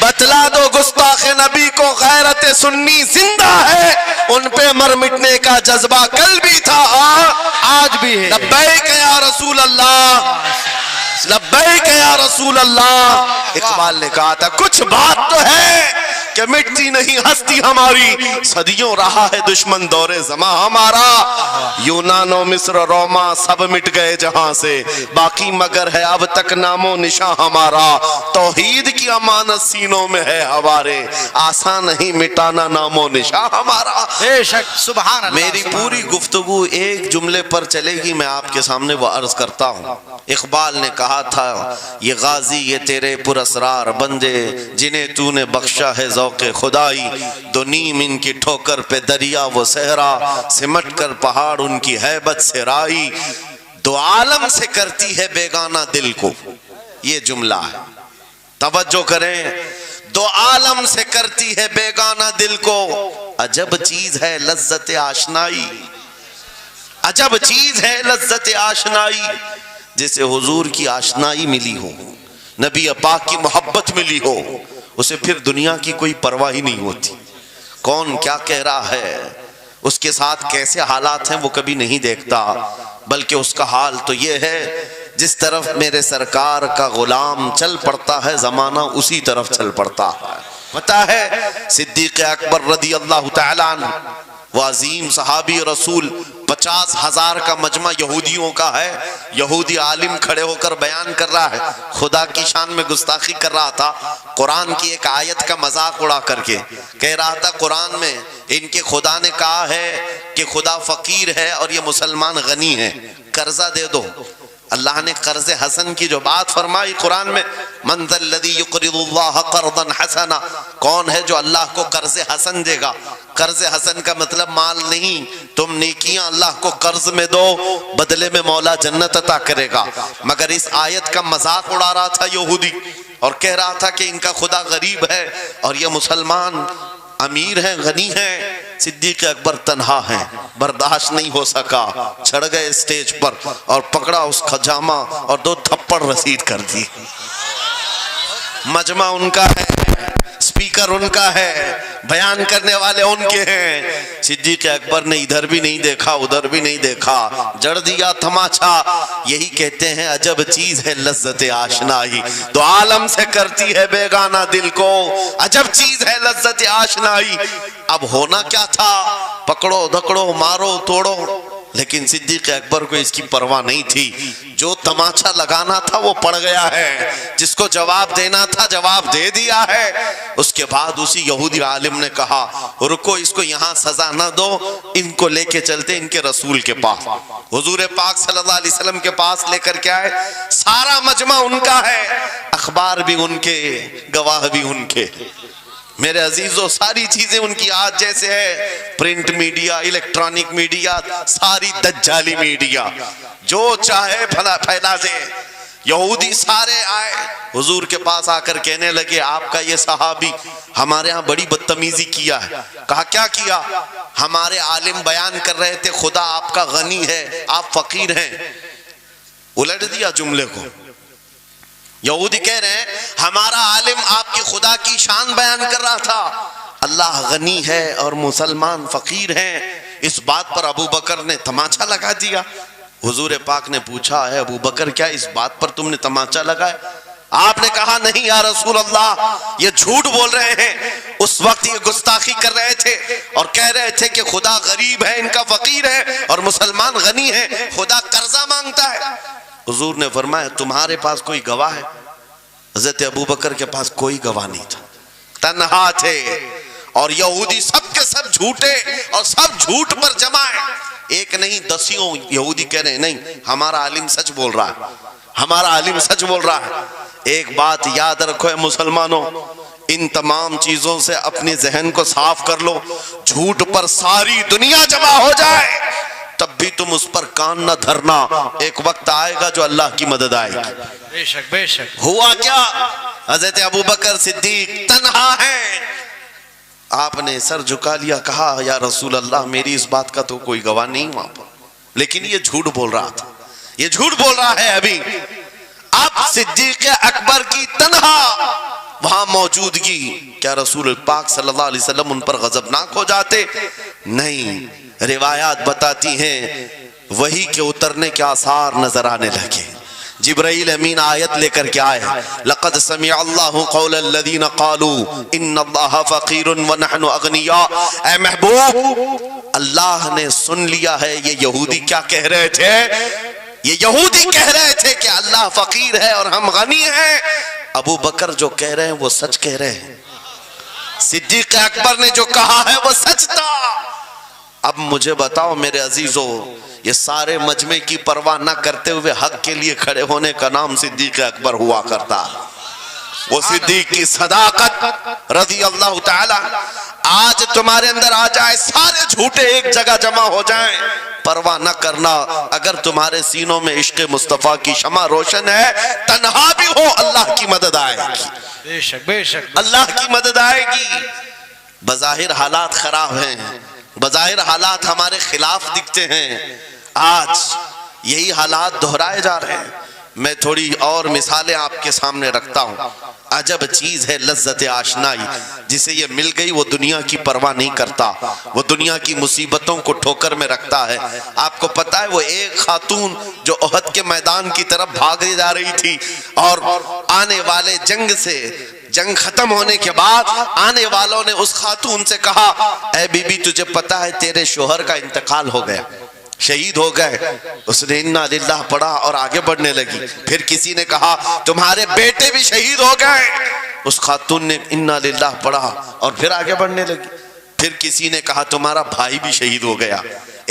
بتلا دو گستاخ نبی کو غیرت سنی زندہ ہے، ان پہ مر مٹنے کا جذبہ کل بھی تھا آج بھی ہے۔ لبیک یا رسول اللہ، لبیک یا رسول اللہ۔ اقبال نے کہا تھا کچھ بات تو ہے کہ مٹتی نہیں ہستی ہماری، صدیوں رہا ہے دشمن دور زماں ہمارا، یونان و مصر روما سب مٹ گئے جہاں سے، باقی مگر ہے اب تک نام و نشاں ہمارا، توحید کی امانت سینوں میں ہے ہمارے، آسان نہیں مٹانا نام و نشاں ہمارا۔ بے شک، سبحان اللہ۔ میری پوری گفتگو ایک جملے پر چلے گی، میں آپ کے سامنے وہ عرض کرتا ہوں۔ اقبال نے کہا تھا یہ غازی یہ تیرے پر اسرار بندے جنہیں تو نے بخشا ہے ذوق خدائی، دو نیم ان کی ٹھوکر پہ دریا وہ صحرا، سمٹ کر پہاڑ ان کی ہیبت سے رائی، دو عالم سے کرتی ہے بیگانہ دل کو۔ یہ جملہ ہے، توجہ کریں، دو عالم سے کرتی ہے بیگانہ دل کو، عجب چیز ہے لذت آشنائی، عجب چیز ہے لذت آشنائی، جسے حضور کی آشنائی ملی ہو، نبی پاک کی محبت ملی ہو، اسے پھر دنیا کی کوئی پرواہ ہی نہیں ہوتی، کون کیا کہہ رہا ہے، اس کے ساتھ کیسے حالات ہیں وہ کبھی نہیں دیکھتا، بلکہ اس کا حال تو یہ ہے جس طرف میرے سرکار کا غلام چل پڑتا ہے زمانہ اسی طرف چل پڑتا ہے۔ پتہ ہے صدیق اکبر رضی اللہ تعالیٰ عنہ وہ عظیم صحابی رسول، 50,000 کا مجمع یہودیوں کا ہے، یہودی عالم کھڑے ہو کر بیان کر رہا ہے، خدا کی شان میں گستاخی کر رہا تھا، قرآن کی ایک آیت کا مذاق اڑا کر کے کہہ رہا تھا قرآن میں ان کے خدا نے کہا ہے کہ خدا فقیر ہے اور یہ مسلمان غنی ہے، قرضہ دے دو۔ اللہ نے قرض حسن کی جو بات فرمائی قرآن میں، من ذا الذی یقرض اللہ قرضا حسنا، کون ہے جو اللہ کو قرض حسن دے گا؟ قرض حسن کا مطلب مال نہیں، تم نیکیاں اللہ کو قرض میں دو، بدلے میں مولا جنت عطا کرے گا۔ مگر اس آیت کا مذاق اڑا رہا تھا یہودی اور کہہ رہا تھا کہ ان کا خدا غریب ہے اور یہ مسلمان امیر ہیں، غنی ہیں۔ صدیق اکبر تنہا ہیں، برداشت نہیں ہو سکا، چڑھ گئے اسٹیج پر اور پکڑا اس کا جامہ اور 2 تھپڑ رسید کر دی۔ مجمع ان کا ہے، سپیکر ان کا ہے، بیان کرنے والے ان کے ہیں، صدیق اکبر نے ادھر بھی نہیں دیکھا ادھر بھی نہیں دیکھا، جڑ دیا تماچا۔ یہی کہتے ہیں عجب چیز ہے لذت آشنائی، دو عالم سے کرتی ہے بیگانہ دل کو، عجب چیز ہے لذت آشنائی۔ اب ہونا کیا تھا، پکڑو دکڑو مارو توڑو، لیکن صدیق اکبر کو اس کی پرواہ نہیں تھی، جو تماچا لگانا تھا وہ پڑ گیا ہے، جس کو جواب دینا تھا جواب دے دیا ہے۔ اس کے بعد اسی یہودی عالم نے کہا رکو، اس کو یہاں سزا نہ دو، ان کو لے کے چلتے ان کے رسول کے پاس، حضور پاک صلی اللہ علیہ وسلم کے پاس لے کر کے آئے۔ سارا مجمع ان کا ہے، اخبار بھی ان کے، گواہ بھی ان کے، میرے عزیزو ساری چیزیں ان کی آج جیسے ہے، پرنٹ میڈیا، الیکٹرانک میڈیا، ساری دجالی میڈیا، جو چاہے پھیلا دے۔ یہودی سارے آئے حضور کے پاس آ کر کہنے لگے آپ کا یہ صحابی ہمارے ہاں بڑی بدتمیزی کیا ہے۔ کہا کیا کیا؟ ہمارے عالم بیان کر رہے تھے خدا آپ کا غنی ہے آپ فقیر ہیں، الٹ دیا جملے کو۔ یہودی کہہ رہے ہیں ہمارا عالم آپ کی خدا کی شان بیان کر رہا تھا، اللہ غنی ہے اور مسلمان فقیر ہیں۔ اس بات پر ابو بکر نے تماچا لگا دیا۔ حضور پاک نے پوچھا ہے ابو بکر کیا اس بات پر تم نے تماچا لگایا؟ آپ نے کہا نہیں یا رسول اللہ، یہ جھوٹ بول رہے ہیں، اس وقت یہ گستاخی کر رہے تھے اور کہہ رہے تھے کہ خدا غریب ہے ان کا فقیر ہے اور مسلمان غنی ہے، خدا قرضہ مانگتا ہے۔ حضور نے فرمایا تمہارے پاس کوئی گواہ ہے؟ حضرت ابو بکر کے پاس کوئی گواہ نہیں تھا، تنہا تھے، اور یہودی سب کے سب جھوٹے اور سب جھوٹ پر جمع ہے، ایک نہیں دسیوں یہودی کہہ رہے ہیں نہیں ہمارا عالم سچ بول رہا ہے، ہمارا عالم سچ بول رہا ہے۔ ایک بات یاد رکھو اے مسلمانوں، ان تمام چیزوں سے اپنے ذہن کو صاف کر لو، جھوٹ پر ساری دنیا جمع ہو جائے تب بھی تم اس پر کان نہ دھرنا، ایک وقت آئے گا جو اللہ کی مدد آئے گی۔ بے شک بے شک۔ ہوا کیا؟ حضرت ابوبکر صدیق تنہا ہیں، آپ نے سر جھکا لیا، کہا یا رسول اللہ میری اس بات کا تو کوئی گواہ نہیں وہاں پر، لیکن یہ جھوٹ بول رہا تھا، یہ جھوٹ بول رہا ہے ابھی۔ اب صدیق اکبر کی تنہا وہاں موجودگی، کیا رسول پاک صلی اللہ علیہ وسلم ان پر غضبناک ہو جاتے؟ نہیں، روایات بتاتی ہیں وحی کے اترنے کے آثار نظر آنے لگے۔ جبرائیل امین آیت لے کر کے آئے، لقد سمع اللہ قول الذین قالوا ان اللہ فقیر ونحن اغنیاء۔ اے محبوب، اللہ نے سن لیا ہے یہ یہودی کیا کہہ رہے تھے۔ یہ یہودی کہہ رہے تھے کہ اللہ فقیر ہے اور ہم غنی ہیں۔ ابو بکر جو کہہ رہے ہیں وہ سچ کہہ رہے ہیں، صدیق اکبر نے جو کہا ہے وہ سچ تھا۔ اب مجھے بتاؤ میرے عزیزو، یہ سارے مجمع کی پرواہ نہ کرتے ہوئے حق کے لیے کھڑے ہونے کا نام صدیق اکبر ہوا کرتا۔ وہ صدیق کی صداقت رضی اللہ تعالی آج تمہارے اندر آ جائے، سارے جھوٹے ایک جگہ جمع ہو جائیں، پرواہ نہ کرنا۔ اگر تمہارے سینوں میں عشق مصطفیٰ کی شمع روشن ہے، تنہا بھی ہو اللہ کی مدد آئے گی، بے شک بے شک، اللہ کی مدد آئے گی۔ بظاہر حالات خراب ہیں، بظاہر حالات ہمارے خلاف دکھتے ہیں، آج یہی حالات دہرائے جا رہے ہیں۔ میں تھوڑی اور مثالیں آپ کے سامنے رکھتا ہوں۔ عجب چیز ہے لذت آشنائی، جسے یہ مل گئی وہ دنیا کی پرواہ نہیں کرتا، وہ دنیا کی مصیبتوں کو ٹھوکر میں رکھتا ہے۔ آپ کو پتا ہے وہ ایک خاتون جو احد کے میدان کی طرف بھاگے جا رہی تھی، اور آنے والے جنگ ختم ہونے کے بعد آنے والوں نے اس خاتون سے کہا، اے بی بی تجھے پتا ہے تیرے شوہر کا انتقال ہو گیا، شہید ہو گئے۔ اس نے انا للہ پڑھا اور آگے بڑھنے لگی۔ پھر کسی نے کہا تمہارے بیٹے بھی شہید ہو گئے۔ اس خاتون نے انا للہ پڑھا اور پھر آگے بڑھنے لگی۔ پھر کسی نے کہا تمہارا بھائی بھی شہید ہو گیا۔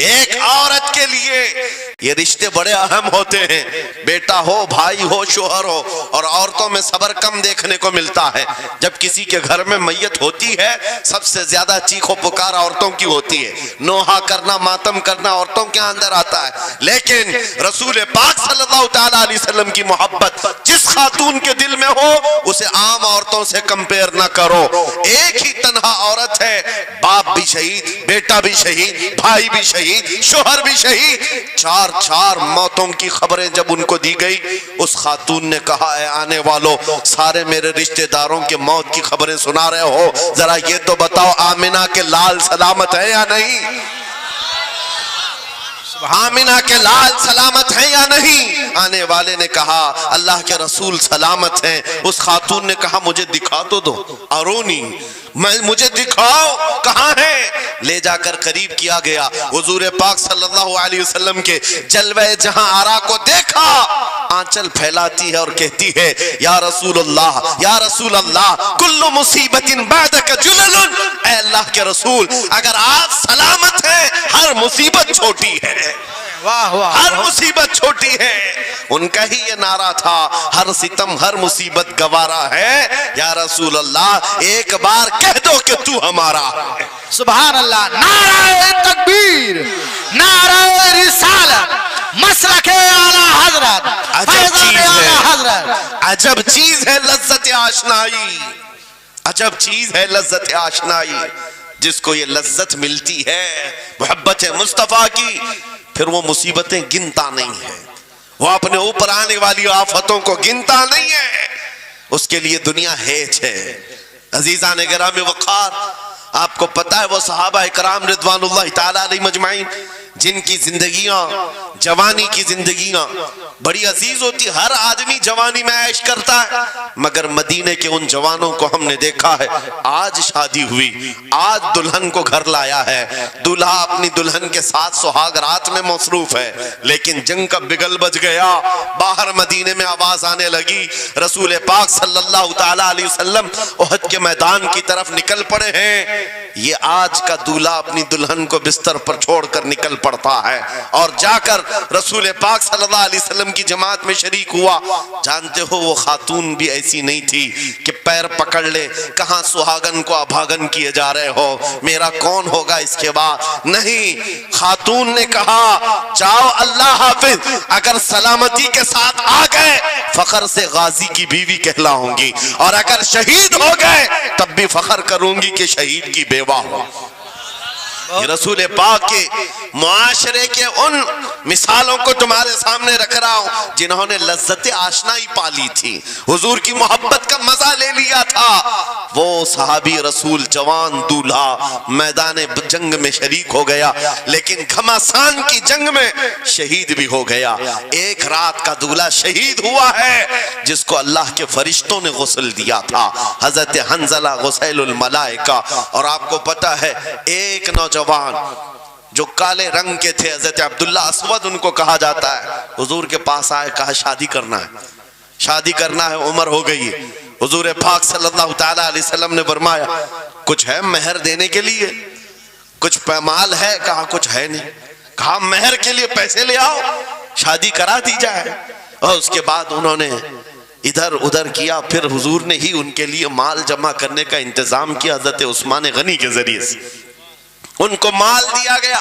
ایک عورت کے لیے یہ رشتے بڑے اہم ہوتے ہیں، بیٹا ہو، بھائی ہو، شوہر ہو، اور عورتوں میں صبر کم دیکھنے کو ملتا ہے۔ جب کسی کے گھر میں میت ہوتی ہے سب سے زیادہ چیخ و پکار عورتوں کی ہوتی ہے، نوحہ کرنا، ماتم کرنا عورتوں کے اندر آتا ہے۔ لیکن رسول پاک صلی اللہ تعالیٰ علیہ وسلم کی محبت جس خاتون کے دل میں ہو اسے عام عورتوں سے کمپیر نہ کرو۔ ایک ہی تنہا عورت ہے، باپ بھی شہید، بیٹا بھی شہید، بھائی بھی شہید، شوہر بھی شہید، چار موتوں کی خبریں جب ان کو دی گئی، اس خاتون نے کہا اے آنے والوں، سارے میرے رشتہ داروں کے موت کی خبریں سنا رہے ہو، ذرا یہ تو بتاؤ آمنہ کے لال سلامت ہے یا نہیں؟ آمنہ کے لال سلامت ہیں یا نہیں؟ آنے والے نے کہا اللہ کے رسول سلامت ہیں۔ اس خاتون نے کہا مجھے دکھا تو دو، ارونی، مجھے دکھاؤ کہاں ہے۔ لے جا کر قریب کیا گیا، حضور پاک صلی اللہ علیہ وسلم کے جلوہ جہاں آرا کو دیکھا، آنچل پھیلاتی ہے اور کہتی ہے یا رسول اللہ، یا رسول اللہ، کل مصیبت بعدک جلل۔ اے اللہ کے رسول، اگر آپ سلامت ہیں ہر مصیبت چھوٹی ہے، واہ واہ، ہر مصیبت چھوٹی ہے۔ ان کا ہی یہ نعرہ تھا، ہر ستم ہر مصیبت گوارا ہے، یا رسول اللہ ایک بار کہہ دو کہ تو ہمارا ہے۔ سبحان اللہ، نعرہ تکبیر، نعرہ رسالت، مسلک اعلیٰ حضرت، فیضان اعلیٰ حضرت۔ عجب چیز ہے لذت آشنائی، عجب چیز ہے لذت آشنائی۔ جس کو یہ لذت ملتی ہے محبت مصطفیٰ کی، پھر وہ مصیبتیں گنتا نہیں ہے، وہ اپنے اوپر آنے والی آفتوں کو گنتا نہیں ہے، اس کے لیے دنیا ہیچ ہے۔ عزیزان گرامی وقار، آپ کو پتا ہے وہ صحابہ اکرام رضوان اللہ تعالیٰ علیہ مجمعین جن کی زندگیاں، جوانی کی زندگیاں بڑی عزیز ہوتی، ہر آدمی جوانی میں عیش کرتا ہے، مگر مدینے کے ان جوانوں کو ہم نے دیکھا ہے آج شادی ہوئی، آج دلہن کو گھر لایا ہے، دلہا اپنی دلہن کے ساتھ سہاگ رات میں مصروف ہے، لیکن جنگ کا بگل بج گیا، باہر مدینے میں آواز آنے لگی، رسول پاک صلی اللہ تعالیٰ علیہ وسلم احد کے میدان کی طرف نکل پڑے ہیں۔ یہ آج کا دولہا اپنی دلہن کو بستر پر چھوڑ کر نکل پڑتا ہے اور جا کر رسول پاک صلی اللہ علیہ وسلم کی جماعت میں شریک ہوا۔ جانتے ہو وہ خاتون بھی ایسی نہیں تھی کہ پیر پکڑ لے، کہاں سہاگن کو ابھاگن کیے جا رہے ہو، میرا کون ہوگا اس کے بعد، نہیں، خاتون نے کہا جاؤ اللہ حافظ، اگر سلامتی کے ساتھ آ گئے فخر سے غازی کی بیوی کہلاؤں گی، اور اگر شہید ہو گئے تب بھی فخر کروں گی کہ شہید کی بیوہ ہو۔ یہ رسول پاک کے معاشرے کے ان مثالوں کو تمہارے سامنے رکھ رہا ہوں جنہوں نے لذت آشنائی پالی تھی، حضور کی محبت کا مزہ لے لیا تھا۔ وہ صحابی رسول جوان دولہا میدان جنگ میں شریک ہو گیا، لیکن گھمسان کی جنگ میں شہید بھی ہو گیا۔ ایک رات کا دولہا شہید ہوا ہے جس کو اللہ کے فرشتوں نے غسل دیا تھا، حضرت حنظلہ غسیل الملائکہ۔ اور آپ کو پتا ہے ایک نوجوان جو کالے رنگ کے تھے، حضرت عبداللہ اسود ان کو کہا جاتا ہے، حضور کے پاس آئے، کہا شادی کرنا ہے، شادی کرنا ہے، عمر ہو گئی ہے۔ حضور پاک صلی اللہ تعالیٰ علیہ وسلم نے فرمایا کچھ ہے مہر دینے کے لیے، کچھ پیمال ہے؟ کہا کچھ ہے نہیں۔ کہا مہر کے لیے پیسے لے آؤ، شادی کرا دی جائے۔ اور اس کے بعد انہوں نے ادھر ادھر کیا، پھر حضور نے ہی ان کے لیے مال جمع کرنے کا انتظام کیا حضرت عثمان غنی کے ذریعے سے۔ ان کو مال دیا گیا،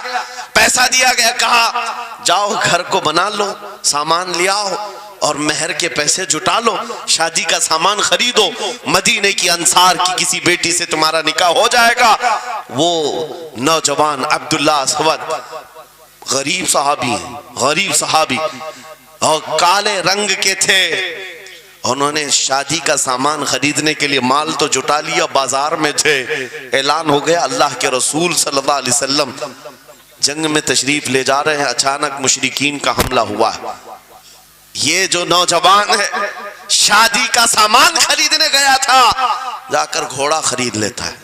پیسہ دیا گیا، کہا جاؤ گھر کو بنا لو، سامان لے آؤ اور مہر کے پیسے جٹا لو، شادی کا سامان خریدو، مدینے کی انصار کی کسی بیٹی سے تمہارا نکاح ہو جائے گا۔ وہ نوجوان عبداللہ اسود غریب صحابی ہیں، غریب صحابی اور کالے رنگ کے تھے، انہوں نے شادی کا سامان خریدنے کے لیے مال تو جٹا لیا، بازار میں تھے، اعلان ہو گیا اللہ کے رسول صلی اللہ علیہ وسلم جنگ میں تشریف لے جا رہے ہیں، اچانک مشرکین کا حملہ ہوا ہے۔ یہ جو نوجوان ہے شادی کا سامان خریدنے گیا تھا، جا کر گھوڑا خرید لیتا ہے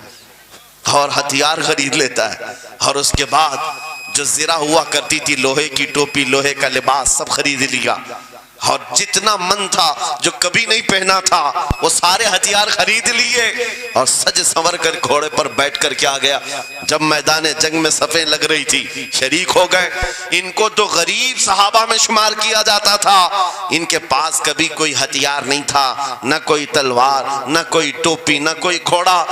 اور ہتھیار خرید لیتا ہے، اور اس کے بعد جو زرہ ہوا کرتی تھی، لوہے کی ٹوپی، لوہے کا لباس سب خرید لیا، اور جتنا من تھا جو کبھی نہیں پہنا تھا وہ سارے ہتھیار خرید لیے، اور سج سنور کر گھوڑے پر بیٹھ کر کیا گیا۔ جب میدان جنگ میں صفیں لگ رہی تھی شریک ہو گئے۔ ان کو تو غریب صحابہ میں شمار کیا جاتا تھا، ان کے پاس کبھی کوئی ہتھیار نہیں تھا، نہ کوئی تلوار، نہ کوئی ٹوپی، نہ کوئی گھوڑا۔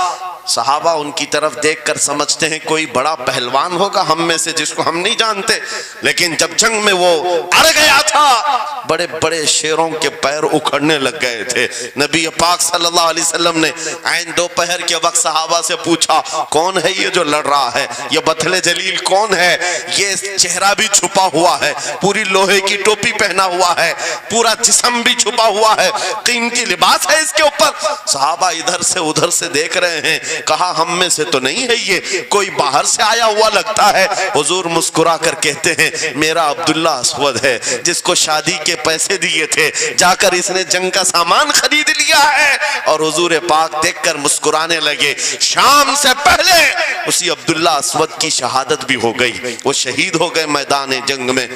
صحابہ ان کی طرف دیکھ کر سمجھتے ہیں کوئی بڑا پہلوان ہوگا ہم میں سے جس کو ہم نہیں جانتے، لیکن جب جنگ میں وہ اڑ گیا تھا بڑے بڑے شیروں کے پیر اکھڑنے لگ گئے تھے۔ نبی پاک صلی اللہ علیہ وسلم نے عین دوپہر کے وقت صحابہ سے پوچھا کون ہے یہ جو لڑ رہا ہے، یہ بطل جلیل کون ہے؟ یہ چہرہ بھی چھپا ہوا ہے، پوری لوہے کی ٹوپی پہنا ہوا ہے، پورا جسم بھی چھپا ہوا ہے، قیمتی لباس ہے اس کے اوپر۔ صحابہ ادھر سے ادھر سے دیکھ رہے ہیں، کہا ہم میں سے تو نہیں ہے، یہ کوئی باہر سے آیا ہوا لگتا ہے۔ حضور مسکرا کر کہتے ہیں میرا عبداللہ اسود ہے جس کو شادی کے پیسے دیے تھے، جا کر اس نے جنگ کا سامان خرید لیا ہے۔ اور حضور پاک دیکھ کر مسکرانے لگے۔ شام سے پہلے اسی عبداللہ اسود کی شہادت بھی ہو گئی، وہ شہید ہو گئے میدان جنگ میں۔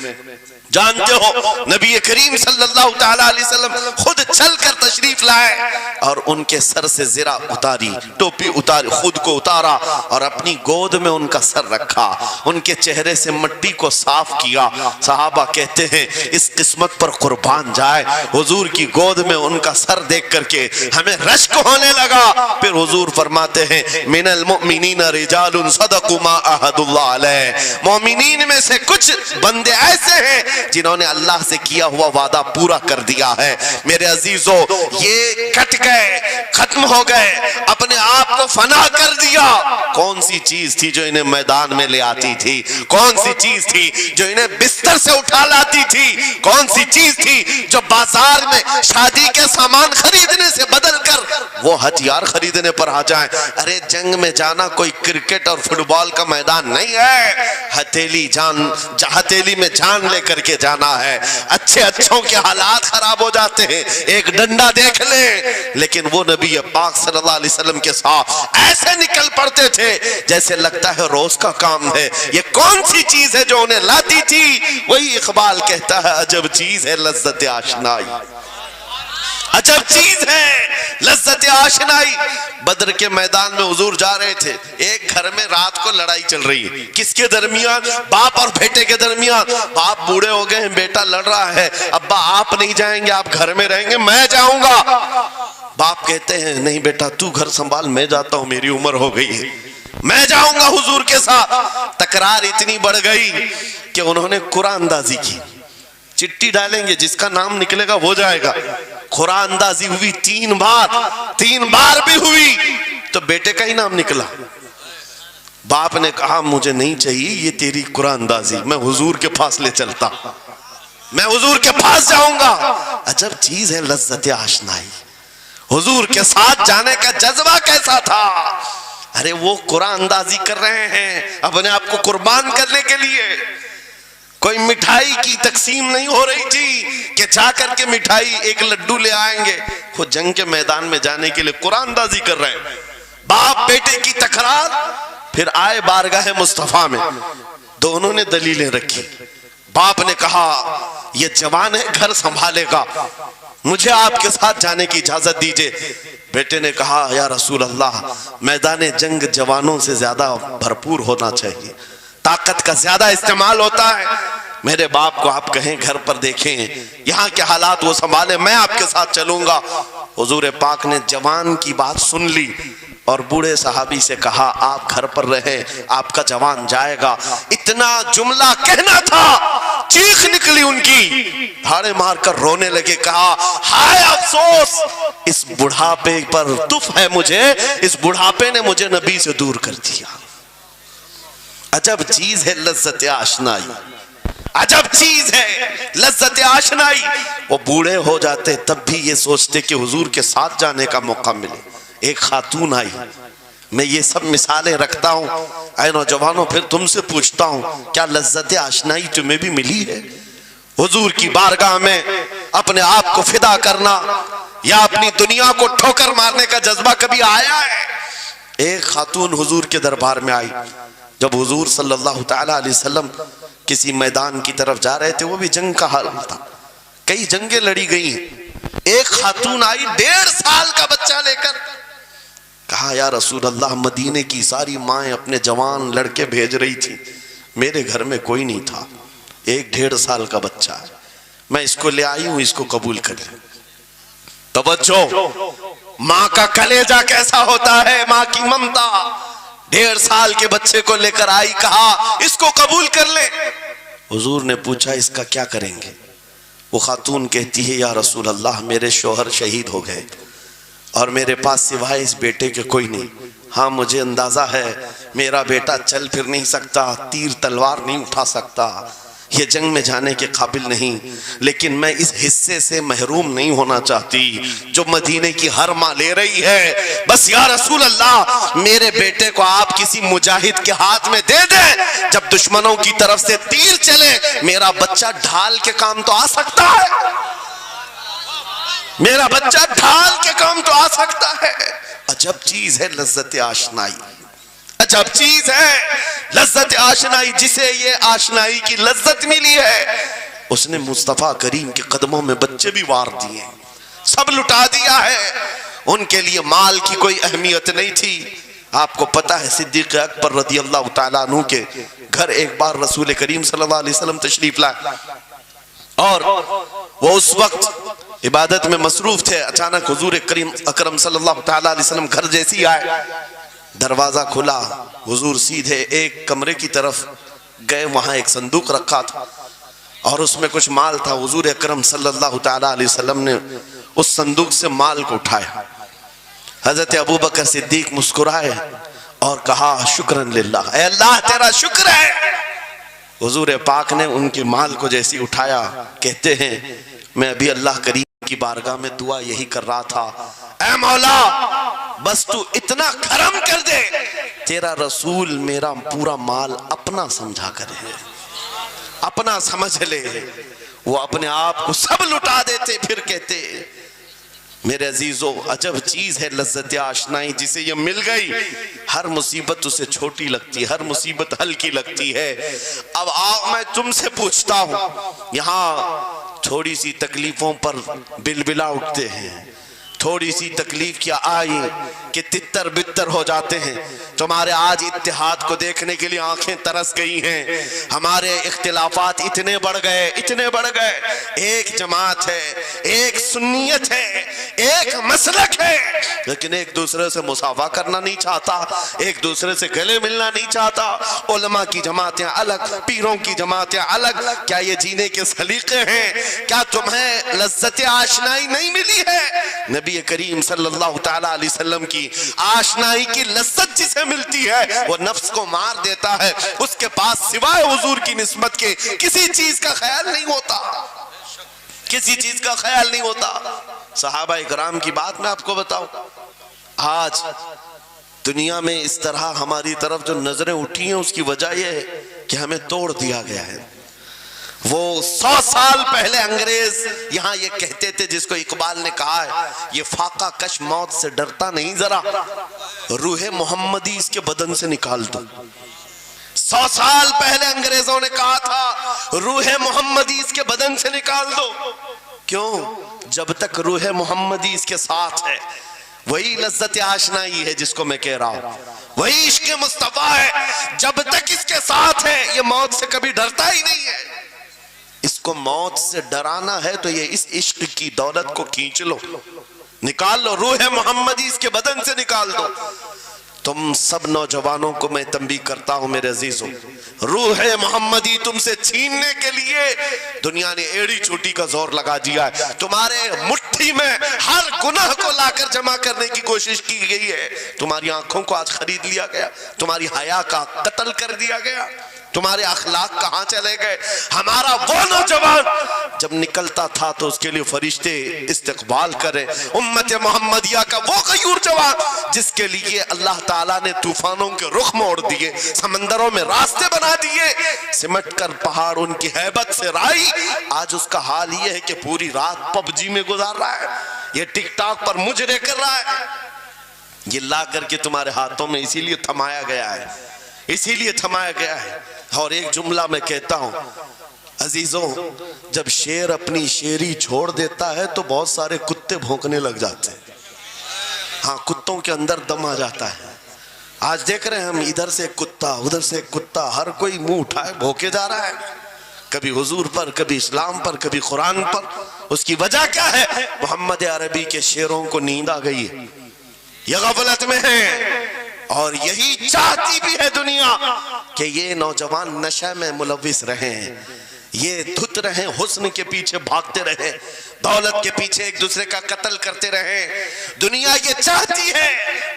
جانتے ہو نبی کریم صلی اللہ تعالیٰ علیہ وسلم خود چل کر تشریف لائے اور ان کے سر سے زرہ اتاری، ٹوپی اتاری، خود کو اتارا اور اپنی گود میں ان کا سر رکھا، ان کے چہرے سے مٹی کو صاف کیا۔ صحابہ کہتے ہیں اس قسمت پر قربان جائے، حضور کی گود میں ان کا سر دیکھ کر کے ہمیں رشک ہونے لگا۔ پھر حضور فرماتے ہیں من المؤمنین رجال صدقوا ما عاہدوا اللہ علیہ، مومنین میں سے کچھ بندے ایسے ہیں جنہوں نے اللہ سے کیا ہوا وعدہ پورا کر دیا ہے۔ میرے عزیزو یہ کٹ گئے، ختم ہو گئے، اپنے آپ کو فنا کر دیا۔ کون سی چیز تھی جو انہیں میدان میں لے آتی تھی؟ کون سی چیز تھی جو انہیں بستر سے اٹھا لاتی تھی؟ کون سی چیز تھی جو بازار میں شادی کے سامان خریدنے سے بدل کر وہ ہتھیار خریدنے پر آ جائیں؟ ارے جنگ میں جانا کوئی کرکٹ اور فٹ بال کا میدان نہیں ہے، ہتھیلی میں جان لے کر کے جانا ہے۔ اچھے اچھوں کے حالات خراب ہو جاتے ہیں، ایک ڈنڈا دیکھ لیں، لیکن وہ نبی پاک صلی اللہ علیہ وسلم کے ساتھ ایسے نکل پڑتے تھے جیسے لگتا ہے روز کا کام ہے۔ یہ کون سی چیز ہے جو انہیں لاتی تھی؟ وہی اقبال کہتا ہے عجب چیز ہے لذت آشنائی، عجب چیز ہے لذت آشنائی۔ بدر کے میدان میں حضور جا رہے تھے، ایک گھر میں رات کو لڑائی چل رہی ہے، کس کے درمیان؟ باپ اور بیٹے کے درمیان۔ باپ بوڑھے ہو گئے ہیں، بیٹا لڑ رہا ہے، ابا آپ نہیں جائیں گے، آپ گھر میں رہیں گے، میں جاؤں گا۔ باپ کہتے ہیں نہیں بیٹا تو گھر سنبھال، میں جاتا ہوں، میری عمر ہو گئی ہے، میں جاؤں گا حضور کے ساتھ۔ تکرار اتنی بڑھ گئی کہ انہوں نے قرآن اندازی کی، چٹی ڈالیں گے جس کا نام نکلے گا وہ جائے گا۔ قرآن اندازی ہوئی تین بار بھی ہوئی تو بیٹے کا ہی نام نکلا، باپ نے کہا مجھے نہیں چاہیے یہ تیری قرآن اندازی، میں حضور کے پاس لے چلتا، میں حضور کے پاس جاؤں گا۔ عجب چیز ہے لذت آشنائی، حضور کے ساتھ جانے کا جذبہ کیسا تھا۔ ارے وہ قرآن اندازی کر رہے ہیں اپنے آپ کو قربان کرنے کے لیے، کوئی مٹھائی کی تقسیم نہیں ہو رہی تھی کہ جا کر کے مٹھائی ایک لڈو لے آئیں گے، وہ جنگ کے میدان میں جانے کے لیے قرآن اندازی کر رہے ہیں۔ باپ بیٹے کی تکرار، پھر آئے بارگاہ مصطفیٰ میں، دونوں نے دلیلیں رکھی۔ باپ نے کہا یہ جوان ہے گھر سنبھالے گا، مجھے آپ کے ساتھ جانے کی اجازت دیجئے۔ بیٹے نے کہا یا رسول اللہ میدان جنگ جوانوں سے زیادہ بھرپور ہونا چاہیے، طاقت کا زیادہ استعمال ہوتا ہے، میرے باپ کو آپ کہیں گھر پر دیکھیں، یہاں کے حالات وہ سنبھالے، میں آپ کے ساتھ چلوں گا۔ حضور پاک نے جوان کی بات سن لی اور بوڑھے صحابی سے کہا آپ گھر پر رہیں، آپ کا جوان جائے گا۔ اتنا جملہ کہنا تھا، چیخ نکلی ان کی، دھاڑے مار کر رونے لگے، کہا ہائے افسوس، اس بڑھاپے پر تف ہے مجھے، اس بڑھاپے نے مجھے نبی سے دور کر دیا۔ عجب چیز ہے لذت آشنائی، عجب چیز ہے لذت آشنائی۔ وہ بوڑھے ہو جاتے تب بھی یہ سوچتے کہ حضور کے ساتھ جانے کا موقع ملے۔ ایک خاتون آئی، میں یہ سب مثالیں رکھتا ہوں، اے نوجوانوں پھر تم سے پوچھتا ہوں کیا لذت آشنائی تمہیں بھی ملی ہے؟ حضور کی بارگاہ میں اپنے آپ کو فدا کرنا یا اپنی دنیا کو ٹھوکر مارنے کا جذبہ کبھی آیا ہے؟ ایک خاتون حضور کے دربار میں آئی، جب حضور صلی اللہ تعالیٰ علیہ وسلم کسی میدان کی طرف جا رہے تھے، وہ بھی جنگ کا حال تھا، کئی جنگیں لڑی گئی ہیں۔ ایک خاتون آئی 1.5 سال کا بچہ لے کر، کہا یا رسول اللہ مدینے کی ساری مائیں اپنے جوان لڑکے بھیج رہی تھی، میرے گھر میں کوئی نہیں تھا، ایک 1.5 سال کا بچہ ہے، میں اس کو لے آئی ہوں، اس کو قبول کر لیں۔ توجہ، ماں کا کلیجہ کیسا ہوتا ہے، ماں کی ممتا۔ 1.5 سال کے بچے کو لے کر آئی، کہا اس کو قبول کر لیں۔ حضور نے پوچھا اس کا کیا کریں گے؟ وہ خاتون کہتی ہے یا رسول اللہ میرے شوہر شہید ہو گئے اور میرے پاس سوائے اس بیٹے کے کوئی نہیں، ہاں مجھے اندازہ ہے میرا بیٹا چل پھر نہیں سکتا، تیر تلوار نہیں اٹھا سکتا، یہ جنگ میں جانے کے قابل نہیں، لیکن میں اس حصے سے محروم نہیں ہونا چاہتی جو مدینے کی ہر ماں لے رہی ہے، بس یا رسول اللہ میرے بیٹے کو آپ کسی مجاہد کے ہاتھ میں دے دیں، جب دشمنوں کی طرف سے تیر چلے میرا بچہ ڈھال کے کام تو آ سکتا ہے، میرا بچہ ڈھال کے کام تو آ سکتا ہے۔ عجب چیز ہے لذت آشنائی، عجب چیز ہے لذت آشنائی۔ جسے یہ آشنائی کی لذت ملی ہے اس نے مصطفیٰ کریم کے قدموں میں بچے بھی وار دیے، سب لٹا دیا ہے، ان کے لیے مال کی کوئی اہمیت نہیں تھی۔ آپ کو پتا ہے صدیق اکبر رضی اللہ تعالیٰ عنہ کے گھر ایک بار رسول کریم صلی اللہ علیہ وسلم تشریف لائے اور وہ اس وقت عبادت میں مصروف تھے، اچانک حضور کریم اکرم صلی اللہ تعالیٰ علیہ وسلم گھر جیسی آئے، دروازہ کھلا، حضور سیدھے ایک کمرے کی طرف گئے، وہاں ایک صندوق رکھا تھا اور اس میں کچھ مال تھا، حضور اکرم صلی اللہ تعالیٰ علیہ وسلم نے اس صندوق سے مال کو اٹھایا، حضرت ابوبکر صدیق مسکرائے اور کہا شکرن للہ، اے اللہ تیرا شکر ہے۔ حضور پاک نے ان کے مال کو جیسی اٹھایا، کہتے ہیں میں ابھی اللہ کریم کی بارگاہ میں دعا یہی کر رہا تھا، اے مولا بس تو اتنا کرم کر دے تیرا رسول میرا پورا مال اپنا سمجھا کرے، اپنا سمجھ لے۔ وہ اپنے آپ کو سب لٹا دیتے، پھر کہتے میرے عزیزو عجب چیز ہے لذت آشنائی، جسے یہ مل گئی ہر مصیبت اسے چھوٹی لگتی، ہر مصیبت ہلکی لگتی ہے۔ اب آؤ میں تم سے پوچھتا ہوں، یہاں تھوڑی سی تکلیفوں پر بلبلا اٹھتے ہیں، تھوڑی سی تکلیف کیا آئی کہ تتر بتر ہو جاتے ہیں، تمہارے آج اتحاد کو دیکھنے کے لیے آنکھیں ترس گئی ہیں، ہمارے اختلافات اتنے بڑھ گئے، اتنے بڑھ گئے، ایک جماعت ہے، ایک سنیت ہے، ایک مسلک ہے، لیکن ایک دوسرے سے مساوہ کرنا نہیں چاہتا، ایک دوسرے سے گلے ملنا نہیں چاہتا، علماء کی جماعتیں الگ، پیروں کی جماعتیں الگ، کیا یہ جینے کے سلیقے ہیں؟ کیا تمہیں لذت آشنائی نہیں ملی ہے؟ نبی نبی کریم صلی اللہ تعالیٰ علیہ وسلم کی آشنائی کی لذت جسے ملتی ہے وہ نفس کو مار دیتا ہے. اس کے پاس سوائے حضور کی نسبت کے کسی چیز کا خیال نہیں ہوتا, کسی چیز کا خیال نہیں ہوتا. صحابہ اکرام کی بات میں آپ کو بتاؤں, آج دنیا میں اس طرح ہماری طرف جو نظریں اٹھی ہیں اس کی وجہ یہ ہے کہ ہمیں توڑ دیا گیا ہے. وہ 100 سال پہلے انگریز یہاں یہ کہتے تھے, جس کو اقبال نے کہا ہے یہ فاقہ کش موت سے ڈرتا نہیں, ذرا روح محمدی اس کے بدن سے نکال دو. 100 سال پہلے انگریزوں نے کہا تھا روح محمدی اس کے بدن سے نکال دو. کیوں؟ جب تک روح محمدی اس کے ساتھ ہے وہی لذت آشنائی ہے جس کو میں کہہ رہا ہوں, وہی عشق مصطفیٰ ہے. جب تک اس کے ساتھ ہے یہ موت سے کبھی ڈرتا ہی نہیں ہے. اس کو موت سے ڈرانا ہے تو یہ اس عشق کی دولت کو کھینچ لو, نکال لو, روح محمدی اس کے بدن سے نکال دو. تم سب نوجوانوں کو میں تنبیہ کرتا ہوں میرے عزیزوں, روح محمدی تم سے چھیننے کے لیے دنیا نے ایڑی چوٹی کا زور لگا دیا ہے. تمہارے مٹھی میں ہر گناہ کو لا کر جمع کرنے کی کوشش کی گئی ہے. تمہاری آنکھوں کو آج خرید لیا گیا, تمہاری حیا کا قتل کر دیا گیا, تمہارے اخلاق کہاں چلے گئے. ہمارا وہ نوجوان جب نکلتا تھا تو اس کے لیے فرشتے استقبال کرے. امت محمدیہ کا وہ غیور جوان جس کے لیے اللہ تعالیٰ نے طوفانوں کے رخ موڑ دیے, سمندروں میں راستے بنا دیے, سمٹ کر پہاڑ ان کی ہیبت سے رائی. آج اس کا حال یہ ہے کہ پوری رات پب جی میں گزار رہا ہے, یہ ٹک ٹاک پر مجرے کر رہا ہے. یہ لا کر کے تمہارے ہاتھوں میں اسی لیے تھمایا گیا ہے, اسی لیے تھمایا گیا ہے. اور ایک جملہ میں کہتا ہوں عزیزوں, جب شیر اپنی شیری چھوڑ دیتا ہے تو بہت سارے کتے بھونکنے لگ جاتے ہیں. ہاں, کتوں کے اندر دم آ جاتا ہے. آج دیکھ رہے ہیں ہم, ادھر سے ایک کتا, ادھر سے ایک کتا, ہر کوئی منہ اٹھائے بھونکے جا رہا ہے, کبھی حضور پر, کبھی اسلام پر, کبھی قرآن پر. اس کی وجہ کیا ہے؟ محمد عربی کے شیروں کو نیند آ گئی ہے, یہ غفلت میں ہیں. اور یہی چاہتی بھی ہے دنیا کہ یہ نوجوان نشہ میں ملوث رہیں, یہ دھت رہیں, حسن کے پیچھے بھاگتے رہیں, دولت کے پیچھے ایک دوسرے کا قتل کرتے رہیں. دنیا یہ چاہتی ہے